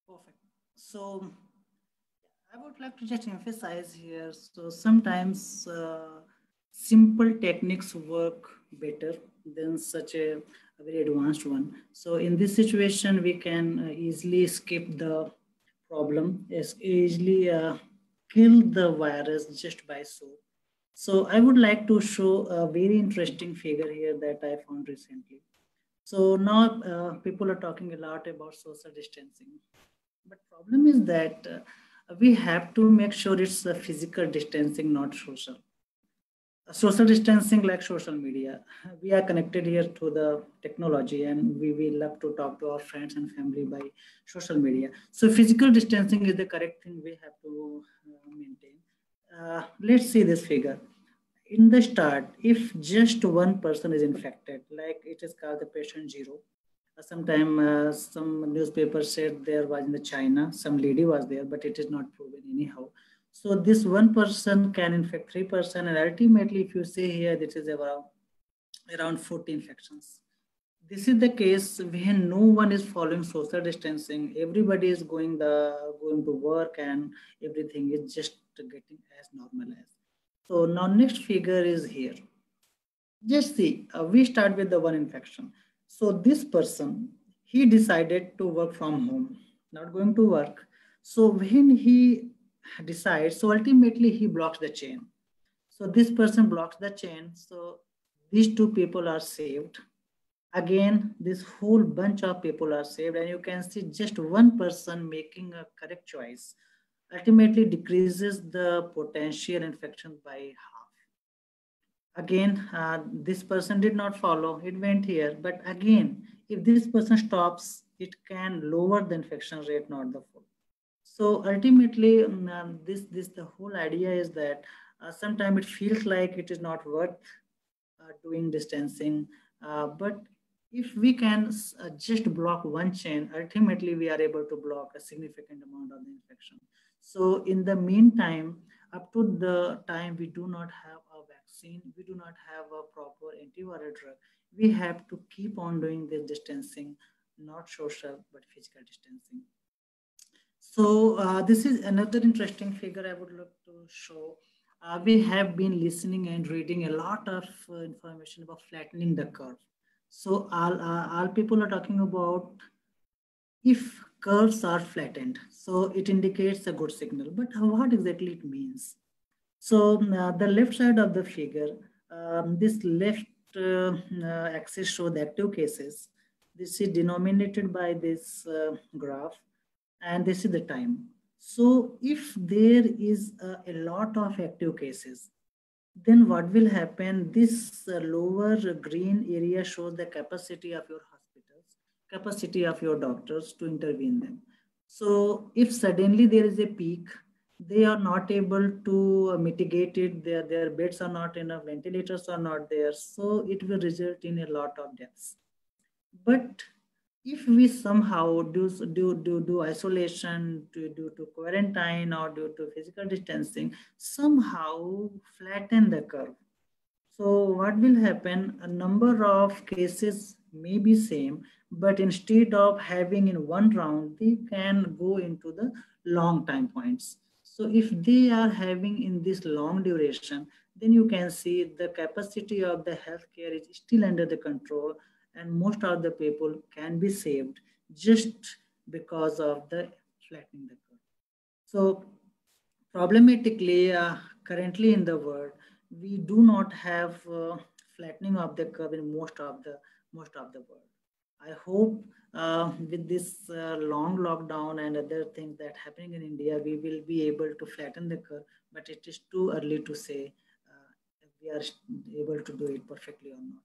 Perfect. So I would like to just emphasize here. So sometimes simple techniques work better than such a very advanced one. So in this situation, we can easily skip the problem, easily kill the virus just by soap. So I would like to show a very interesting figure here that I found recently. So now people are talking a lot about social distancing. But problem is that we have to make sure it's a physical distancing, not social. Social distancing like social media. We are connected here to the technology and we love to talk to our friends and family by social media. So physical distancing is the correct thing we have to maintain. Let's see this figure. In the start, if just one person is infected, like it is called the patient zero, sometimes some newspapers said there was in the China, some lady was there, but it is not proven anyhow. So this one person can infect 3%, and ultimately, if you see here, this is around 40 infections. This is the case when no one is following social distancing. Everybody is going to work, and everything is just getting as normal as. So now next figure is here. Just see, we start with the one infection. So this person, he decided to work from home, not going to work. So when he decides, so ultimately he blocks the chain. So this person blocks the chain. So these two people are saved. Again, this whole bunch of people are saved. And you can see just one person making a correct choice ultimately decreases the potential infection by half. Again, this person did not follow, it went here. But again, if this person stops, it can lower the infection rate, not the full. So ultimately, the whole idea is that sometimes it feels like it is not worth doing distancing. But if we can just block one chain, ultimately we are able to block a significant amount of the infection. So in the meantime, up to the time we do not have a vaccine, we do not have a proper antiviral drug, we have to keep on doing this distancing, not social, but physical distancing. So this is another interesting figure I would like to show. We have been listening and reading a lot of information about flattening the curve. So all people are talking about if curves are flattened, so it indicates a good signal. But what exactly it means? So the left side of the figure, this left axis shows the active cases. This is denominated by this graph, and this is the time. So if there is a lot of active cases, then what will happen? This lower green area shows the capacity of your hospitals, capacity of your doctors to intervene them. So if suddenly there is a peak, they are not able to mitigate it. Their beds are not enough, ventilators are not there. So it will result in a lot of deaths. But if we somehow do isolation due to quarantine or due to physical distancing, somehow flatten the curve. So what will happen? A number of cases may be same, but instead of having in one round, they can go into the long time points. So if they are having in this long duration, then you can see the capacity of the healthcare is still under the control, and most of the people can be saved just because of the flattening the curve. So problematically, currently in the world, we do not have flattening of the curve in most of the world. I hope with this long lockdown and other things that happening in India, we will be able to flatten the curve. But it is too early to say if we are able to do it perfectly or not.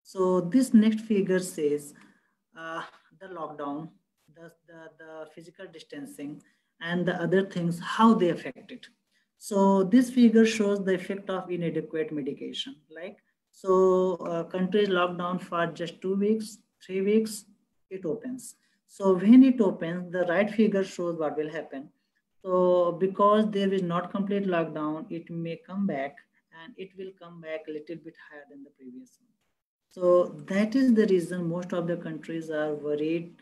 So this next figure says uh, the lockdown, the physical distancing, and the other things, how they affect it. So this figure shows the effect of inadequate medication. Like, so countries locked down for just 2 weeks, 3 weeks, it opens. So when it opens, the right figure shows what will happen. So because there is not complete lockdown, it may come back, and it will come back a little bit higher than the previous one. So that is the reason most of the countries are worried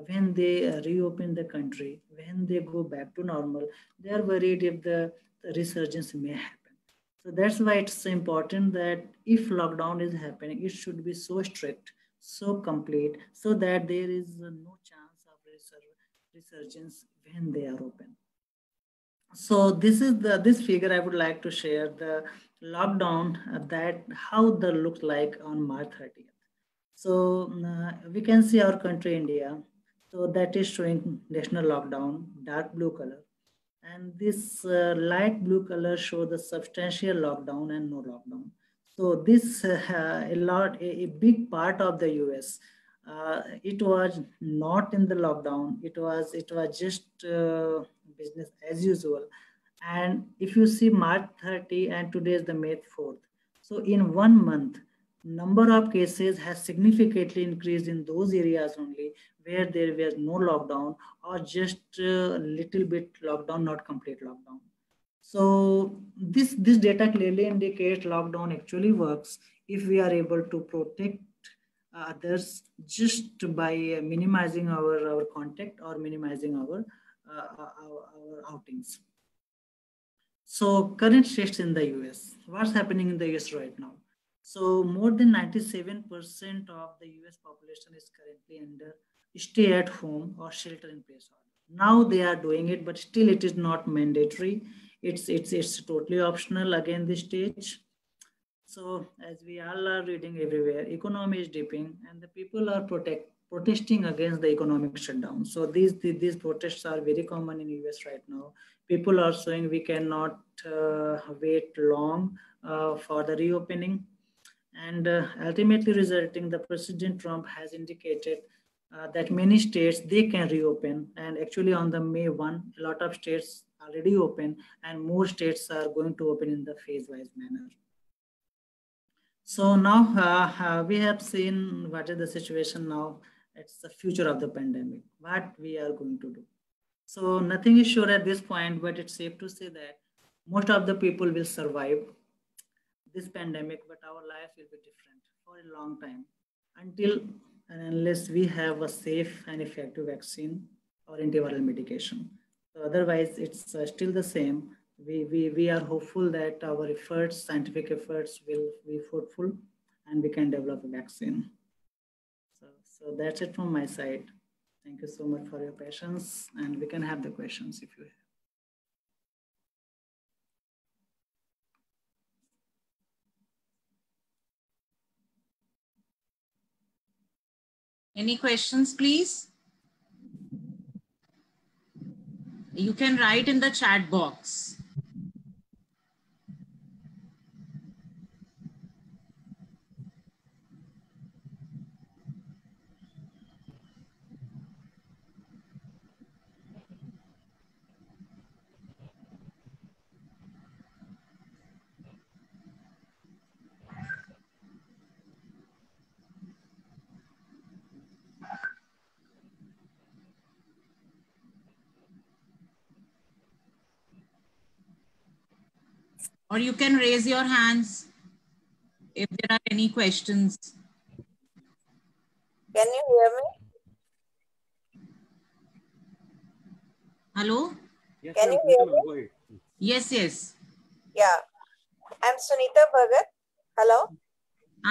when they reopen the country, when they go back to normal, they are worried if the resurgence may happen. So that's why it's so important that if lockdown is happening, it should be so strict, so complete, so that there is no chance of resurgence when they are open. So this is this figure I would like to share the lockdown that how the looks like on March 30th. So we can see our country India. So that is showing national lockdown, dark blue color, and this light blue color show the substantial lockdown and no lockdown. So this a big part of the US. It was not in the lockdown. It was just business as usual. And if you see March 30 and today is the May 4th. So in 1 month, number of cases has significantly increased in those areas only where there was no lockdown or just a little bit lockdown, not complete lockdown. So this data clearly indicates lockdown actually works if we are able to protect others just by minimizing our contact or minimizing our outings. So current states in the US, what's happening in the US right now? So more than 97% of the US population is currently under stay at home or shelter in place order. Now they are doing it, but still it is not mandatory. It's totally optional again this stage. So as we all are reading everywhere, economy is dipping and the people are protesting against the economic shutdown. So these protests are very common in US right now. People are saying we cannot wait long for the reopening, and ultimately resulting the President Trump has indicated that many states they can reopen, and actually on the May 1 a lot of states already open and more states are going to open in the phase-wise manner. So now we have seen what is the situation now. It's the future of the pandemic, what we are going to do. So nothing is sure at this point, but it's safe to say that most of the people will survive this pandemic, but our life will be different for a long time until and unless we have a safe and effective vaccine or antiviral medication. So otherwise, it's still the same. We are hopeful that our efforts, scientific efforts, will be fruitful and we can develop a vaccine. So that's it from my side. Thank you so much for your patience, and we can have the questions if you have. Any questions, please? You can write in the chat box. Or you can raise your hands if there are any questions. Can you hear me? Hello? Yes, Can ma'am. you hear Sunita, ma'am, me? go ahead. Yes, yes. Yeah, I'm Sunita Bhagat. Hello?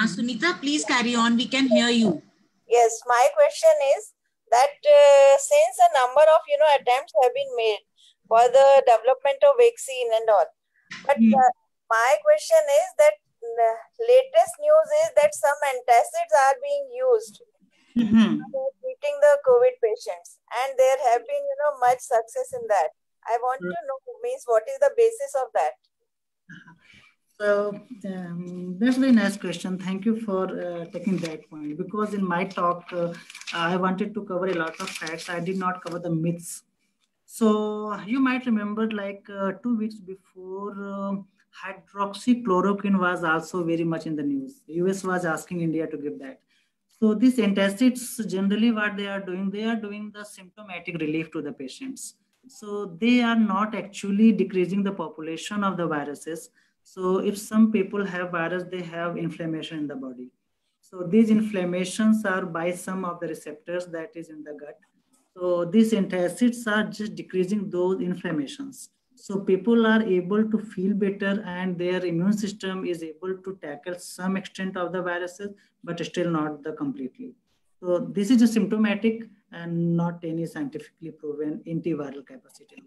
Sunita, please carry on. We can hear you. Yes, my question is that since a number of attempts have been made for the development of vaccine and all, but my question is that latest news is that some antacids are being used for treating the COVID patients, and there have been much success in that. I want to know, means, what is the basis of that? So that's a very nice question. Thank you for taking that point, because in my talk, I wanted to cover a lot of facts. I did not cover the myths. So you might remember, like 2 weeks before, hydroxychloroquine was also very much in the news. The US was asking India to give that. So these antacids, generally what they are doing the symptomatic relief to the patients. So they are not actually decreasing the population of the viruses. So if some people have virus, they have inflammation in the body. So these inflammations are by some of the receptors that is in the gut. So these antacids are just decreasing those inflammations. So people are able to feel better, and their immune system is able to tackle some extent of the viruses, but still not the completely. So this is just symptomatic and not any scientifically proven antiviral capacity.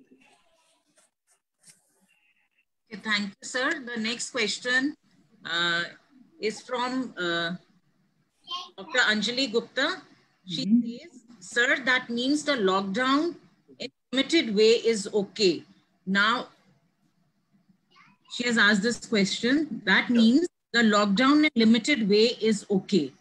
Okay, thank you, sir. The next question is from Dr. Anjali Gupta. She says, sir, that means the lockdown in limited way is okay. Now, she has asked this question. That means the lockdown in limited way is okay.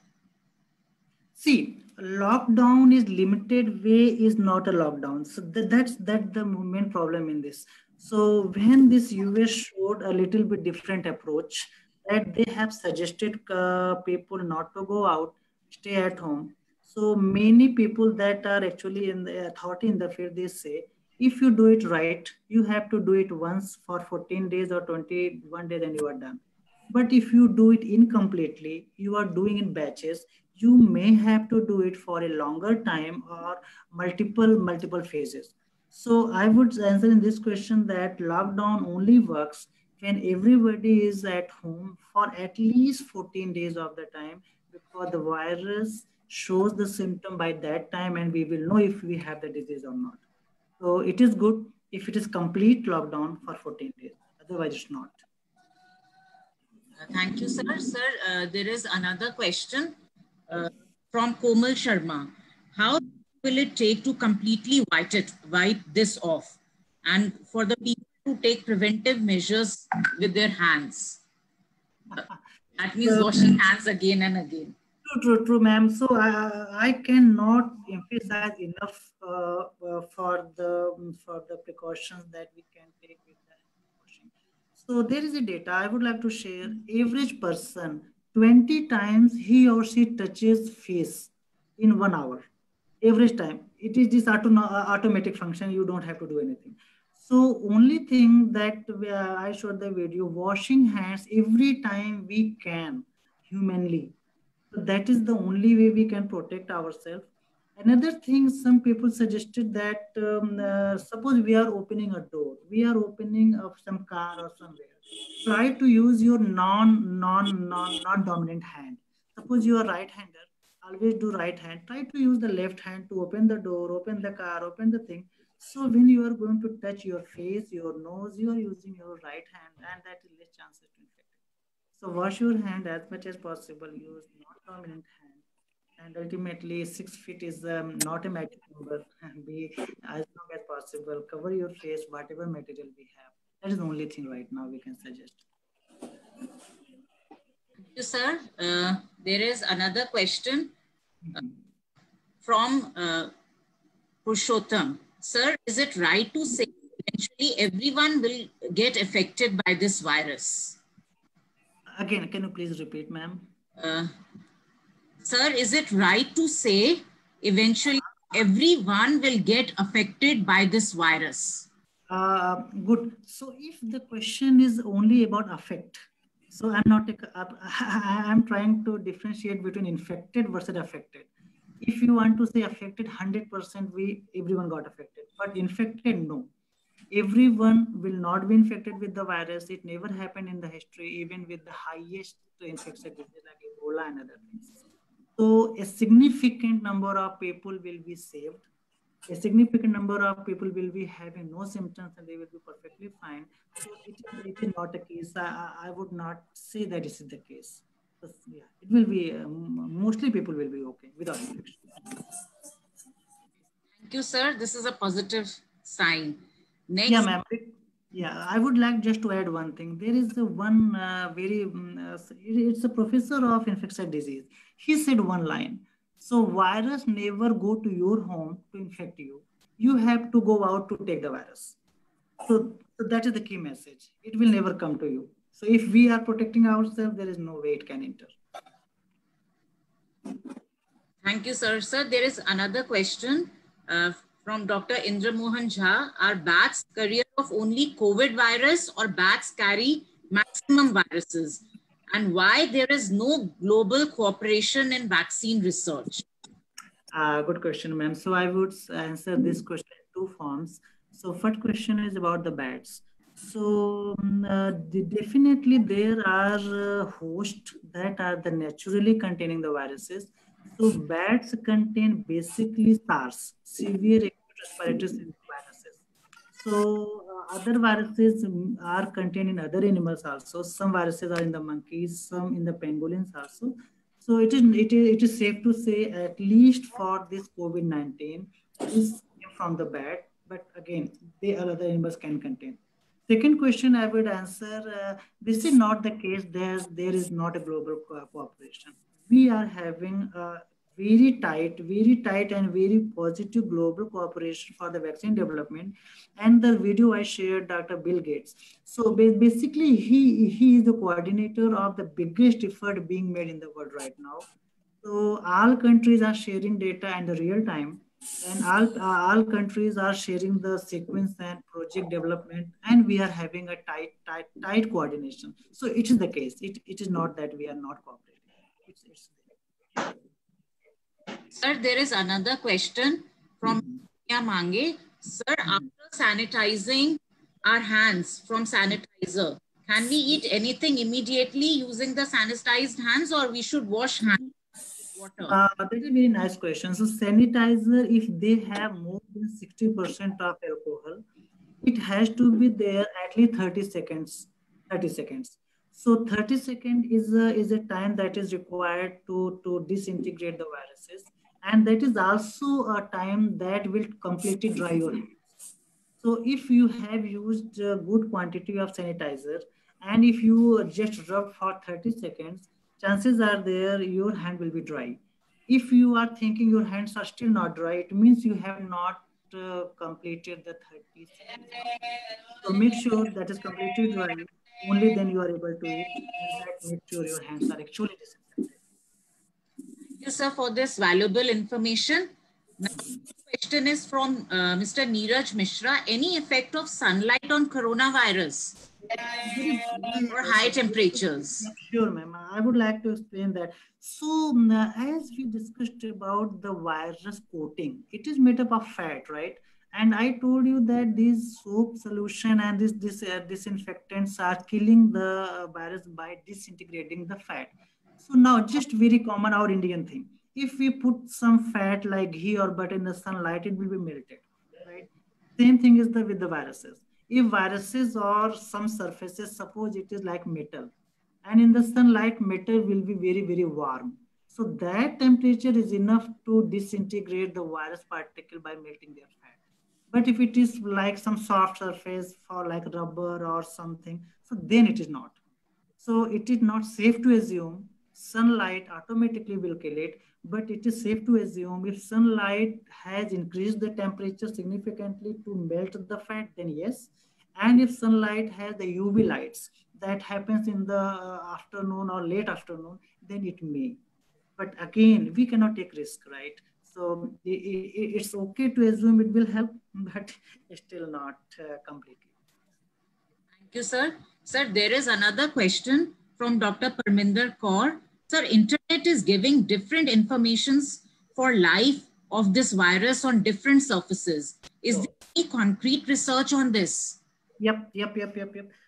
See, lockdown is limited way is not a lockdown. So that's the main problem in this. So when this US showed a little bit different approach, that they have suggested people not to go out, stay at home. So many people that are actually in the authority in the field, they say, if you do it right, you have to do it once for 14 days or 21 days and you are done. But if you do it incompletely, you are doing in batches, you may have to do it for a longer time or multiple phases. So I would answer in this question that lockdown only works when everybody is at home for at least 14 days of the time, because the virus shows the symptom by that time and we will know if we have the disease or not. So it is good if it is complete lockdown for 14 days. Otherwise, it's not. Thank you, sir. Sir, there is another question from Komal Sharma. How will it take to completely wipe this off, and for the people to take preventive measures with their hands? That means washing hands again and again. True, ma'am. So I cannot emphasize enough for the precautions that we can take with the washing. So there is a data I would like to share. Average person 20 times he or she touches face in 1 hour. Average time. It is this automatic function. You don't have to do anything. So only thing that I showed the video, washing hands every time we can humanly. So that is the only way we can protect ourselves. Another thing, some people suggested that suppose we are opening a door, we are opening up some car or somewhere. Try to use your non-dominant hand. Suppose you are right-hander, always do right hand. Try to use the left hand to open the door, open the car, open the thing. So when you are going to touch your face, your nose, you are using your right hand, and that is less chances to infect. So wash your hand as much as possible. Use non-dominant hand, And ultimately, 6 feet is not a magic number. Be as long as possible, cover your face, whatever material we have. That is the only thing right now we can suggest. Thank you, sir. There is another question from Purushottam. Sir, is it right to say eventually everyone will get affected by this virus? Again, can you please repeat, ma'am? Sir, is it right to say eventually everyone will get affected by this virus? Good. So if the question is only about affect, so I'm not, I'm trying to differentiate between infected versus affected. If you want to say affected, 100% everyone got affected, but infected, no. Everyone will not be infected with the virus. It never happened in the history, even with the highest infectious disease like Ebola and other things. So a significant number of people will be saved. A significant number of people will be having no symptoms and they will be perfectly fine. So it is not a case. I would not say that this is the case. So, yeah, it will be, mostly people will be okay without infection. Thank you, sir. This is a positive sign. Next. Yeah, ma'am. Yeah, I would like just to add one thing. There is one it's a professor of infectious disease. He said one line. So virus never go to your home to infect you. You have to go out to take the virus. So that is the key message. It will never come to you. So if we are protecting ourselves, there is no way it can enter. Thank you, sir. Sir, there is another question from Dr. Indra Mohan Jha. Are bats carrier of only COVID virus or bats carry maximum viruses? And why there is no global cooperation in vaccine research? Good question, ma'am. So I would answer this question in two forms. So first question is about the bats. So definitely there are hosts that are naturally containing the viruses. So bats contain basically SARS, severe acute respiratory viruses. So other viruses are contained in other animals also. Some viruses are in the monkeys, some in the pangolins also. So it is safe to say at least for this COVID-19 is from the bat, but again, the other animals can contain. Second question I would answer, this is not the case. There is not a global cooperation. We are having a very tight and very positive global cooperation for the vaccine development. And the video I shared, Dr. Bill Gates. So basically, he is the coordinator of the biggest effort being made in the world right now. So all countries are sharing data in the real time. And all countries are sharing the sequence and project development, and we are having a tight coordination. So it is the case. It is not that we are not cooperating. It's Sir, there is another question from Mange. Sir, after sanitizing our hands from sanitizer, can we eat anything immediately using the sanitized hands, or we should wash hands? That is a very nice question. So sanitizer, if they have more than 60% of alcohol, it has to be there at least 30 seconds. 30 seconds. So 30 seconds is a time that is required to disintegrate the viruses. And that is also a time that will completely dry your hands. So if you have used a good quantity of sanitizer, and if you just rub for 30 seconds, chances are there your hand will be dry. If you are thinking your hands are still not dry, it means you have not completed the 30 seconds. So make sure that is completely dry. Only then you are able to eat, and that make sure your hands are actually disinfected. Thank you, sir, for this valuable information. Next question is from Mr. Neeraj Mishra. Any effect of sunlight on coronavirus? Or high temperatures? Sure, ma'am. I would like to explain that. So, as we discussed about the virus coating, it is made up of fat, right? And I told you that these soap solution and this disinfectants are killing the virus by disintegrating the fat. So now, just very common our Indian thing. If we put some fat like ghee or butter in the sunlight, it will be melted, right? Same thing is with the viruses. If viruses or some surfaces, suppose it is like metal, and in the sunlight, metal will be very, very warm. So that temperature is enough to disintegrate the virus particle by melting their fat. But if it is like some soft surface for like rubber or something, so then it is not. So it is not safe to assume sunlight automatically will kill it, but it is safe to assume if sunlight has increased the temperature significantly to melt the fat, then yes. And if sunlight has the UV lights that happens in the afternoon or late afternoon, then it may. But again, we cannot take risk, right? So it's okay to assume it will help, but still not completely. Thank you, sir. Sir, there is another question from Dr. Parminder Kaur. Sir, internet is giving different informations for life of this virus on different surfaces. Is there any concrete research on this? Yep.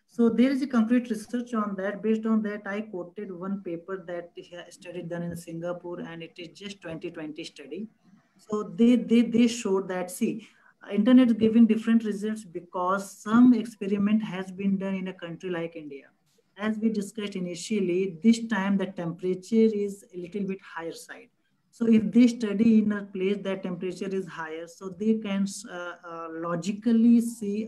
So there is a concrete research on that. Based on that, I quoted one paper that study done in Singapore, and it is just 2020 study. So they showed that, see, internet is giving different results because some experiment has been done in a country like India. As we discussed initially, this time the temperature is a little bit higher side. So if they study in a place that temperature is higher, so they can logically see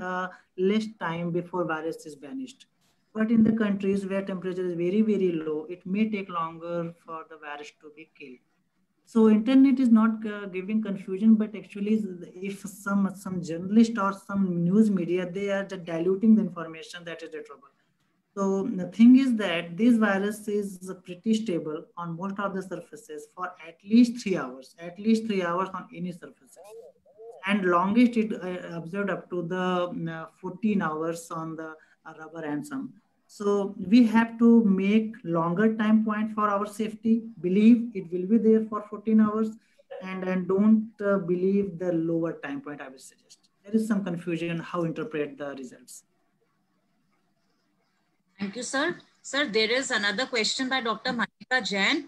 less time before virus is vanished. But in the countries where temperature is very, very low, it may take longer for the virus to be killed. So internet is not giving confusion, but actually if some journalist or some news media, they are just diluting the information, that is the trouble. So the thing is that this virus is pretty stable on most of the surfaces for at least 3 hours, on any surfaces. And longest it observed up to the 14 hours on the rubber and some. So we have to make longer time point for our safety, believe it will be there for 14 hours, and don't believe the lower time point, I will suggest. There is some confusion how to interpret the results. Thank you, sir. Sir, there is another question by Dr. Manika Jain.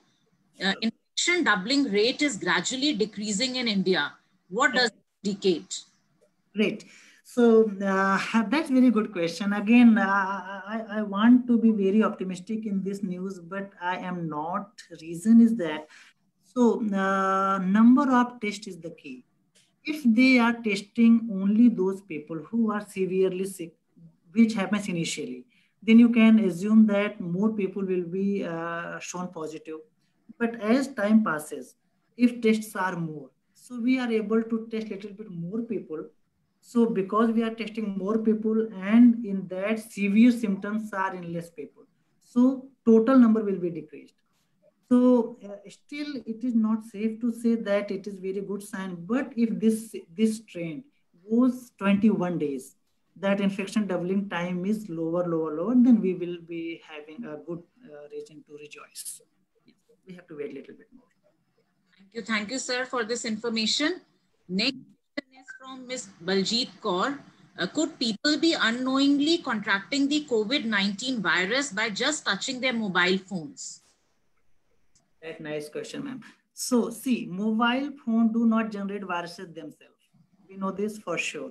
Infection doubling rate is gradually decreasing in India. What does it indicate? Great. So that's very good question. Again, I want to be very optimistic in this news, but I am not. Reason is that, so number of tests is the key. If they are testing only those people who are severely sick, which happens initially, then you can assume that more people will be shown positive. But as time passes, if tests are more, so we are able to test a little bit more people. So because we are testing more people, and in that severe symptoms are in less people, so total number will be decreased. So still it is not safe to say that it is very good sign, but if this trend goes 21 days, that infection doubling time is lower, then we will be having a good reason to rejoice. Yes, we have to wait a little bit more. Thank you, sir, for this information. Next question is from Ms. Baljit Kaur. Could people be unknowingly contracting the COVID-19 virus by just touching their mobile phones? That nice question, ma'am. So see, mobile phone do not generate viruses themselves. We know this for sure.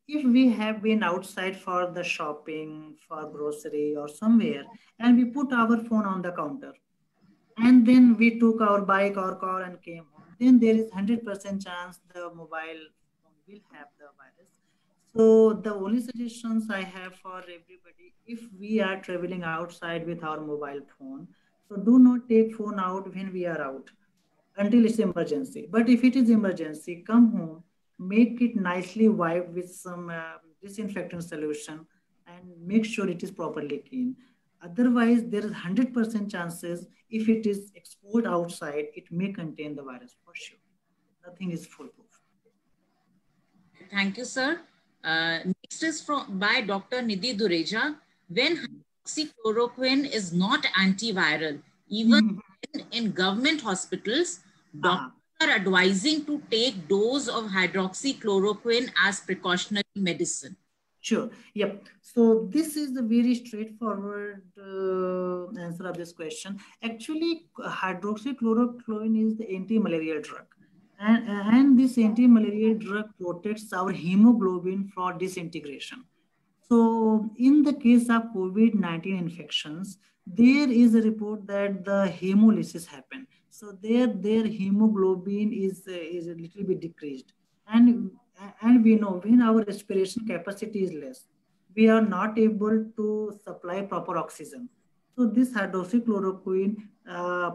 If we have been outside for the shopping, for grocery or somewhere, and we put our phone on the counter, and then we took our bike or car and came home, then there is 100% chance the mobile phone will have the virus. So the only suggestions I have for everybody, if we are traveling outside with our mobile phone, so do not take phone out when we are out until it's emergency. But if it is emergency, come home, make it nicely wiped with some disinfectant solution, and make sure it is properly clean. Otherwise, there is 100% chances if it is exposed outside, it may contain the virus for sure. Nothing is foolproof. Thank you, sir. Next is by Dr. Nidhi Dureja. When hydroxychloroquine is not antiviral, even in government hospitals, doctors are advising to take dose of hydroxychloroquine as precautionary medicine. Sure. Yep. So this is a very straightforward answer of this question. Actually, hydroxychloroquine is the anti-malarial drug. And this anti-malarial drug protects our hemoglobin from disintegration. So in the case of COVID-19 infections, there is a report that the hemolysis happened. So their hemoglobin is a little bit decreased. And we know when our respiration capacity is less, we are not able to supply proper oxygen. So this hydroxychloroquine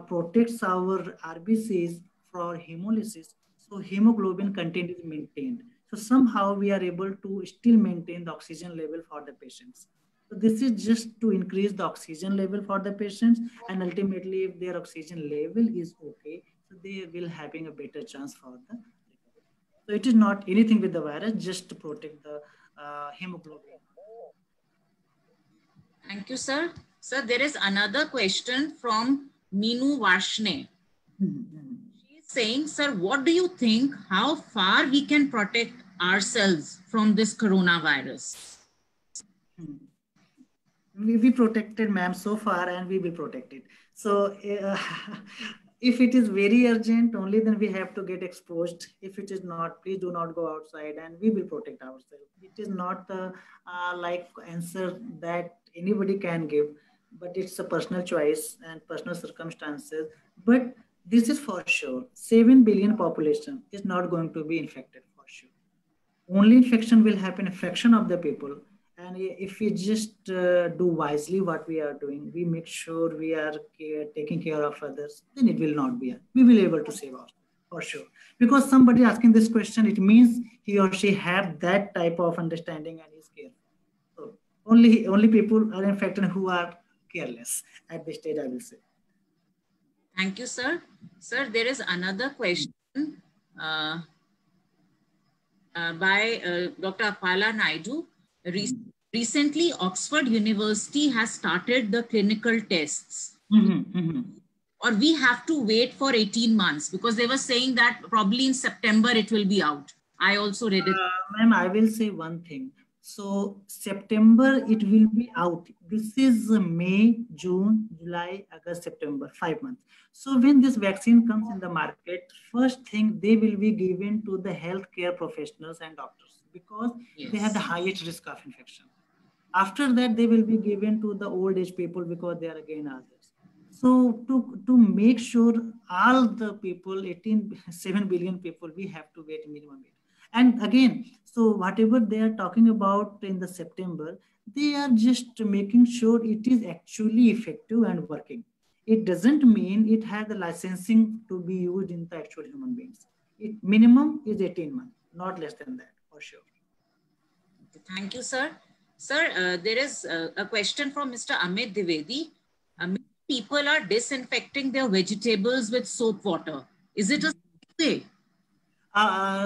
protects our RBCs for hemolysis. So hemoglobin content is maintained. So somehow we are able to still maintain the oxygen level for the patients. So this is just to increase the oxygen level for the patients, and ultimately, if their oxygen level is okay, so they will having a better chance for the recovery. So it is not anything with the virus, just to protect the hemoglobin. Thank you, sir. Sir, there is another question from Meenu Varshne. She is saying, sir, what do you think, how far we can protect ourselves from this coronavirus? We protected, ma'am, so far, and we will protect it. So if it is very urgent, only then we have to get exposed. If it is not, please do not go outside, and we will protect ourselves. It is not like answer that anybody can give, but it's a personal choice and personal circumstances. But this is for sure. 7 billion population is not going to be infected for sure. Only infection will happen a fraction of the people. And if we just do wisely what we are doing, we make sure we are taking care of others, then it will not be. We will be able to save ourselves for sure. Because somebody asking this question, it means he or she have that type of understanding and is careful. So only people are infected who are careless at this stage, I will say. Thank you, sir. Sir, there is another question by Dr. Apala Naidu. Recently, Oxford University has started the clinical tests. Or we have to wait for 18 months because they were saying that probably in September it will be out. I also read it. Ma'am, I will say one thing. So September, it will be out. This is May, June, July, August, September, 5 months. So when this vaccine comes in the market, first thing they will be given to the healthcare professionals and doctors because they have the highest risk of infection. After that, they will be given to the old age people because they are again others. So to make sure all the people, 7 billion people, we have to wait minimum. And again, so whatever they are talking about in the September, they are just making sure it is actually effective and working. It doesn't mean it has the licensing to be used in the actual human beings. It minimum is 18 months, not less than that, for sure. Thank you, sir. Sir, there is a question from Mr. Amit Dwivedi. Many people are disinfecting their vegetables with soap water. Is it a safe way?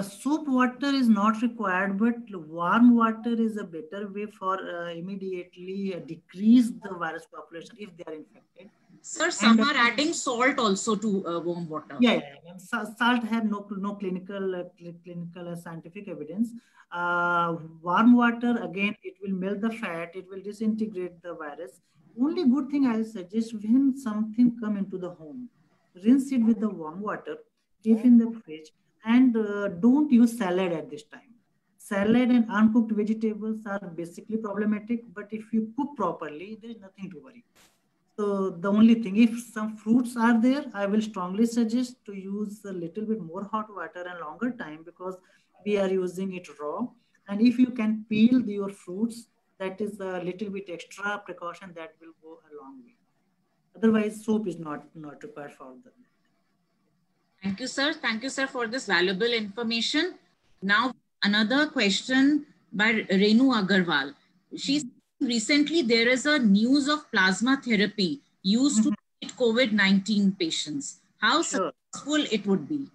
Soap water is not required, but warm water is a better way for immediately decrease the virus population if they are infected. Sir, some are adding salt also to warm water. Yeah. Salt have no clinical scientific evidence. Warm water, again, it will melt the fat, it will disintegrate the virus. Only good thing I suggest when something come into the home, rinse it with the warm water, keep in the fridge, and don't use salad at this time. Salad and uncooked vegetables are basically problematic, but if you cook properly, there is nothing to worry. So the only thing, if some fruits are there, I will strongly suggest to use a little bit more hot water and longer time because we are using it raw. And if you can peel your fruits, that is a little bit extra precaution that will go a long way. Otherwise, soap is not required for them. Thank you, sir. Thank you, sir, for this valuable information. Now, another question by Renu Agarwal. She's recently there is a news of plasma therapy used to treat COVID-19 patients. How successful it would be?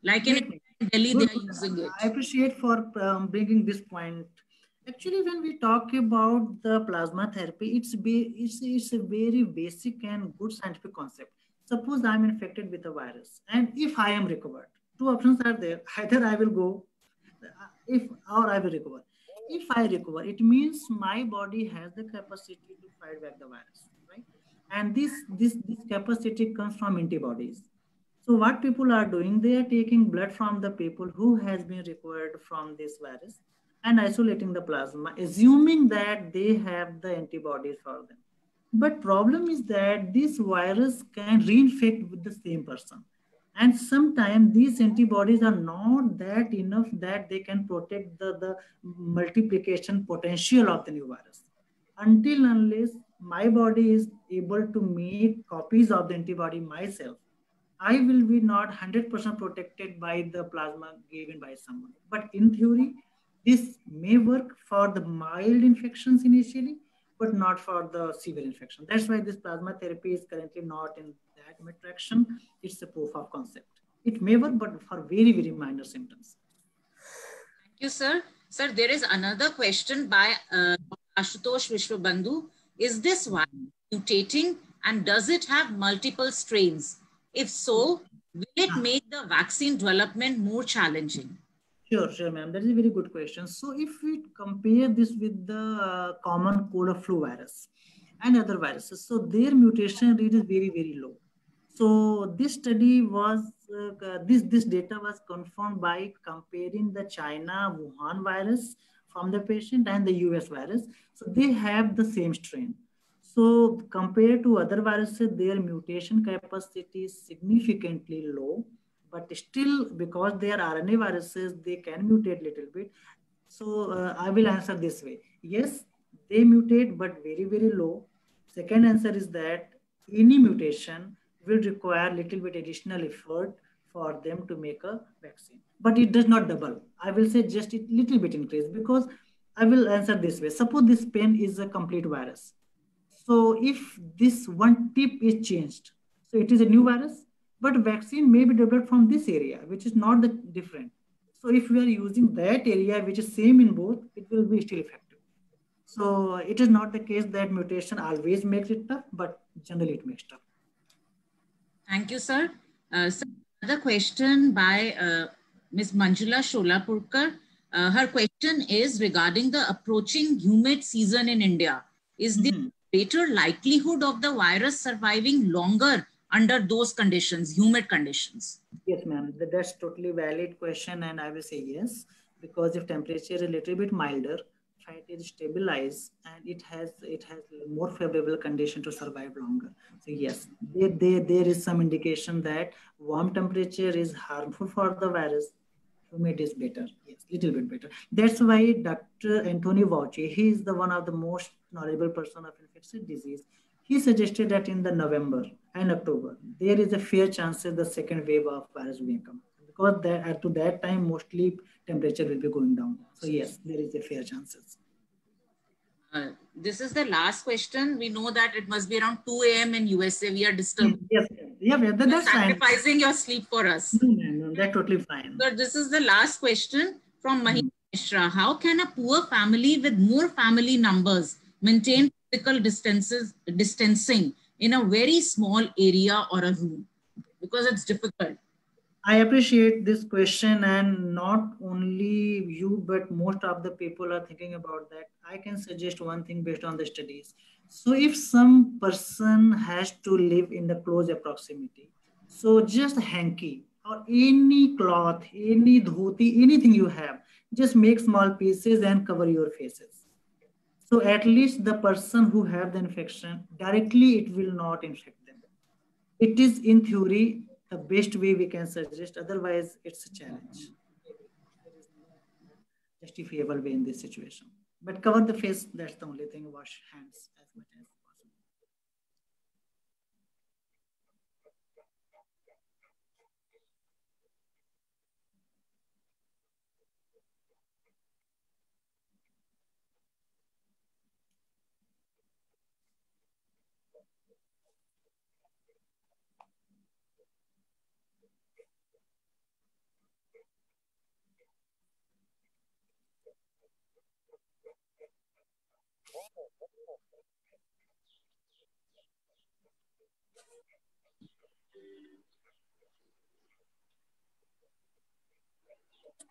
Like in Delhi, they are using it. I appreciate for bringing this point. Actually, when we talk about the plasma therapy, it's a very basic and good scientific concept. Suppose I'm infected with a virus, and if I am recovered, two options are there. Either I will go, or I will recover. If I recover, it means my body has the capacity to fight back the virus, right? And this capacity comes from antibodies. So what people are doing, they are taking blood from the people who has been recovered from this virus and isolating the plasma, assuming that they have the antibodies for them. But problem is that this virus can reinfect with the same person. And sometimes these antibodies are not that enough that they can protect the multiplication potential of the new virus. Until unless my body is able to make copies of the antibody myself, I will be not 100% protected by the plasma given by someone. But in theory, this may work for the mild infections initially, but not for the severe infection. That's why this plasma therapy is currently not in that traction. It's a proof of concept. It may work, but for very, very minor symptoms. Thank you, sir. Sir, there is another question by Ashutosh Vishwabandhu. Is this virus mutating and does it have multiple strains? If so, will it make the vaccine development more challenging? Sure, ma'am. That is a very good question. So if we compare this with the common cold or flu virus and other viruses, so their mutation rate is very, very low. So this study was, this data was confirmed by comparing the China Wuhan virus from the patient and the US virus. So they have the same strain. So compared to other viruses, their mutation capacity is significantly low, but still because they are RNA viruses, they can mutate a little bit. So I will answer this way. Yes, they mutate, but very, very low. Second answer is that any mutation will require a little bit additional effort for them to make a vaccine. But it does not double. I will say just a little bit increase, because I will answer this way. Suppose this pen is a complete virus. So if this one tip is changed, so it is a new virus, but vaccine may be developed from this area, which is not the different. So if we are using that area, which is same in both, it will be still effective. So it is not the case that mutation always makes it tough, but generally it makes tough. Thank you, sir. So another question by Ms. Manjula Sholapurkar. Her question is regarding the approaching humid season in India. Is there greater likelihood of the virus surviving longer under those conditions, humid conditions? Yes, ma'am. That's totally valid question, and I will say yes, because if temperature is a little bit milder, fat is stabilized, and it has more favorable condition to survive longer. So yes, there is some indication that warm temperature is harmful for the virus. Humid is better. Yes, little bit better. That's why Dr. Anthony Fauci, he is the one of the most knowledgeable person of infectious disease. He suggested that in the November and October, there is a fair chance that the second wave of virus will come, because to that time, mostly temperature will be going down. So yes, there is a fair chances. This is the last question. We know that it must be around 2 a.m. in USA. We are disturbed. Yes, that's sacrificing fine. Your sleep for us. No, that's totally fine. So this is the last question from Mahima Mishra. How can a poor family with more family numbers maintain physical distancing in a very small area or a room? Because it's difficult. I appreciate this question, and not only you, but most of the people are thinking about that. I can suggest one thing based on the studies. So if some person has to live in the close proximity, so just hanky or any cloth, any dhoti, anything you have, just make small pieces and cover your faces. So at least the person who have the infection, directly it will not infect them. It is in theory the best way we can suggest. Otherwise, it's a challenge. There is no justifiable way in this situation. But cover the face, that's the only thing. Wash hands as much as possible.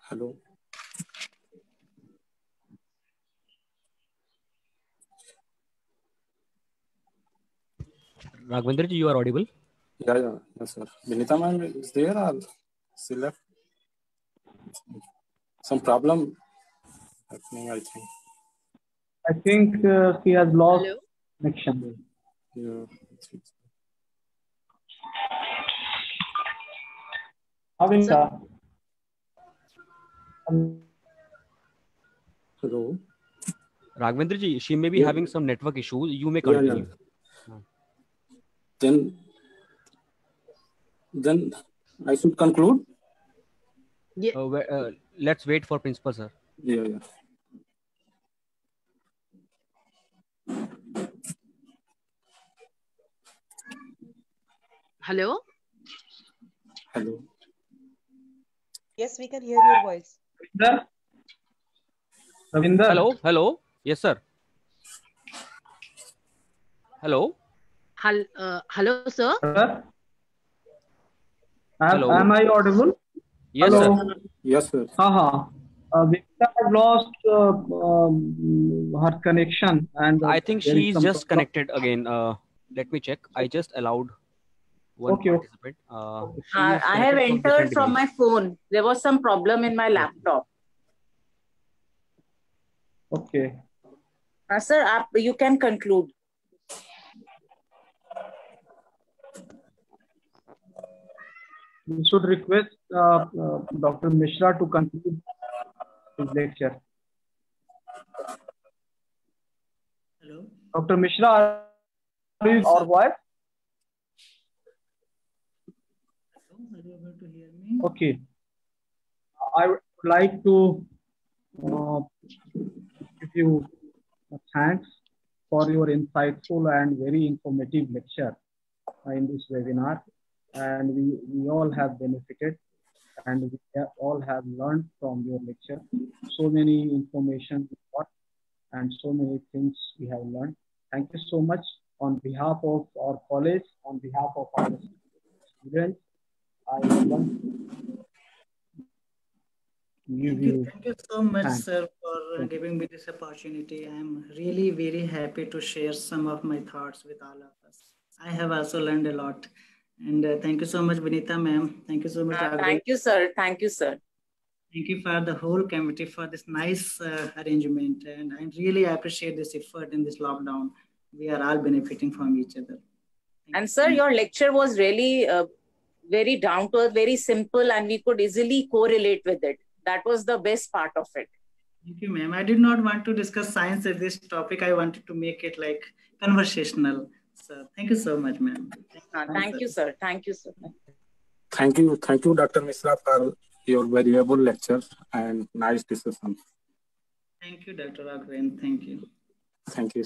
Hello. Raghavendra ji, you are audible. Yeah, yes, sir. Vinita ma'am is there or she left? Some problem happening, I think. I think she has lost connection. Yeah. Avinta. Hello. Raghavendra ji, she may be Yeah. having some network issues. You may Yeah, continue. Then I should conclude. Let's wait for principal, sir. Yeah. Hello? Hello. Yes, we can hear your voice. Ravinder. Hello. Yes, sir. Hello. Hello, sir. Hello. Am I audible? Yes, Hello. sir. Yes, sir. Vinita had lost her connection, and I think there is she's some just problem. connected again. Let me check. I just allowed one participant. I have entered from my phone. There was some problem in my laptop. Okay. Sir, you can conclude. We should request Dr. Mishra to conclude his lecture. Hello. Dr. Mishra, are you or what? Are you able to hear me? Okay. I would like to give you thanks for your insightful and very informative lecture in this webinar. And we all have benefited, and we all have learned from your lecture. So many information we got and so many things we have learned. Thank you so much on behalf of our college, on behalf of our students. I want to give you. Thank you so much, thanks. sir, for giving me this opportunity. I am really very happy to share some of my thoughts with all of us. I have also learned a lot. And thank you so much, Vinita ma'am. Thank you so much, Thank you, sir. Thank you, sir. Thank you for the whole committee for this nice arrangement. And I really appreciate this effort in this lockdown. We are all benefiting from each other. And sir, your lecture was really very down to earth, very simple, and we could easily correlate with it. That was the best part of it. Thank you, ma'am. I did not want to discuss science at this topic. I wanted to make it like conversational. So thank you so much, ma'am. Thank you, sir. Thank you, sir. Thank you, Dr. Mishra, for your valuable lecture and nice discussion. Thank you, Dr. Raghavan. Thank you. Thank you.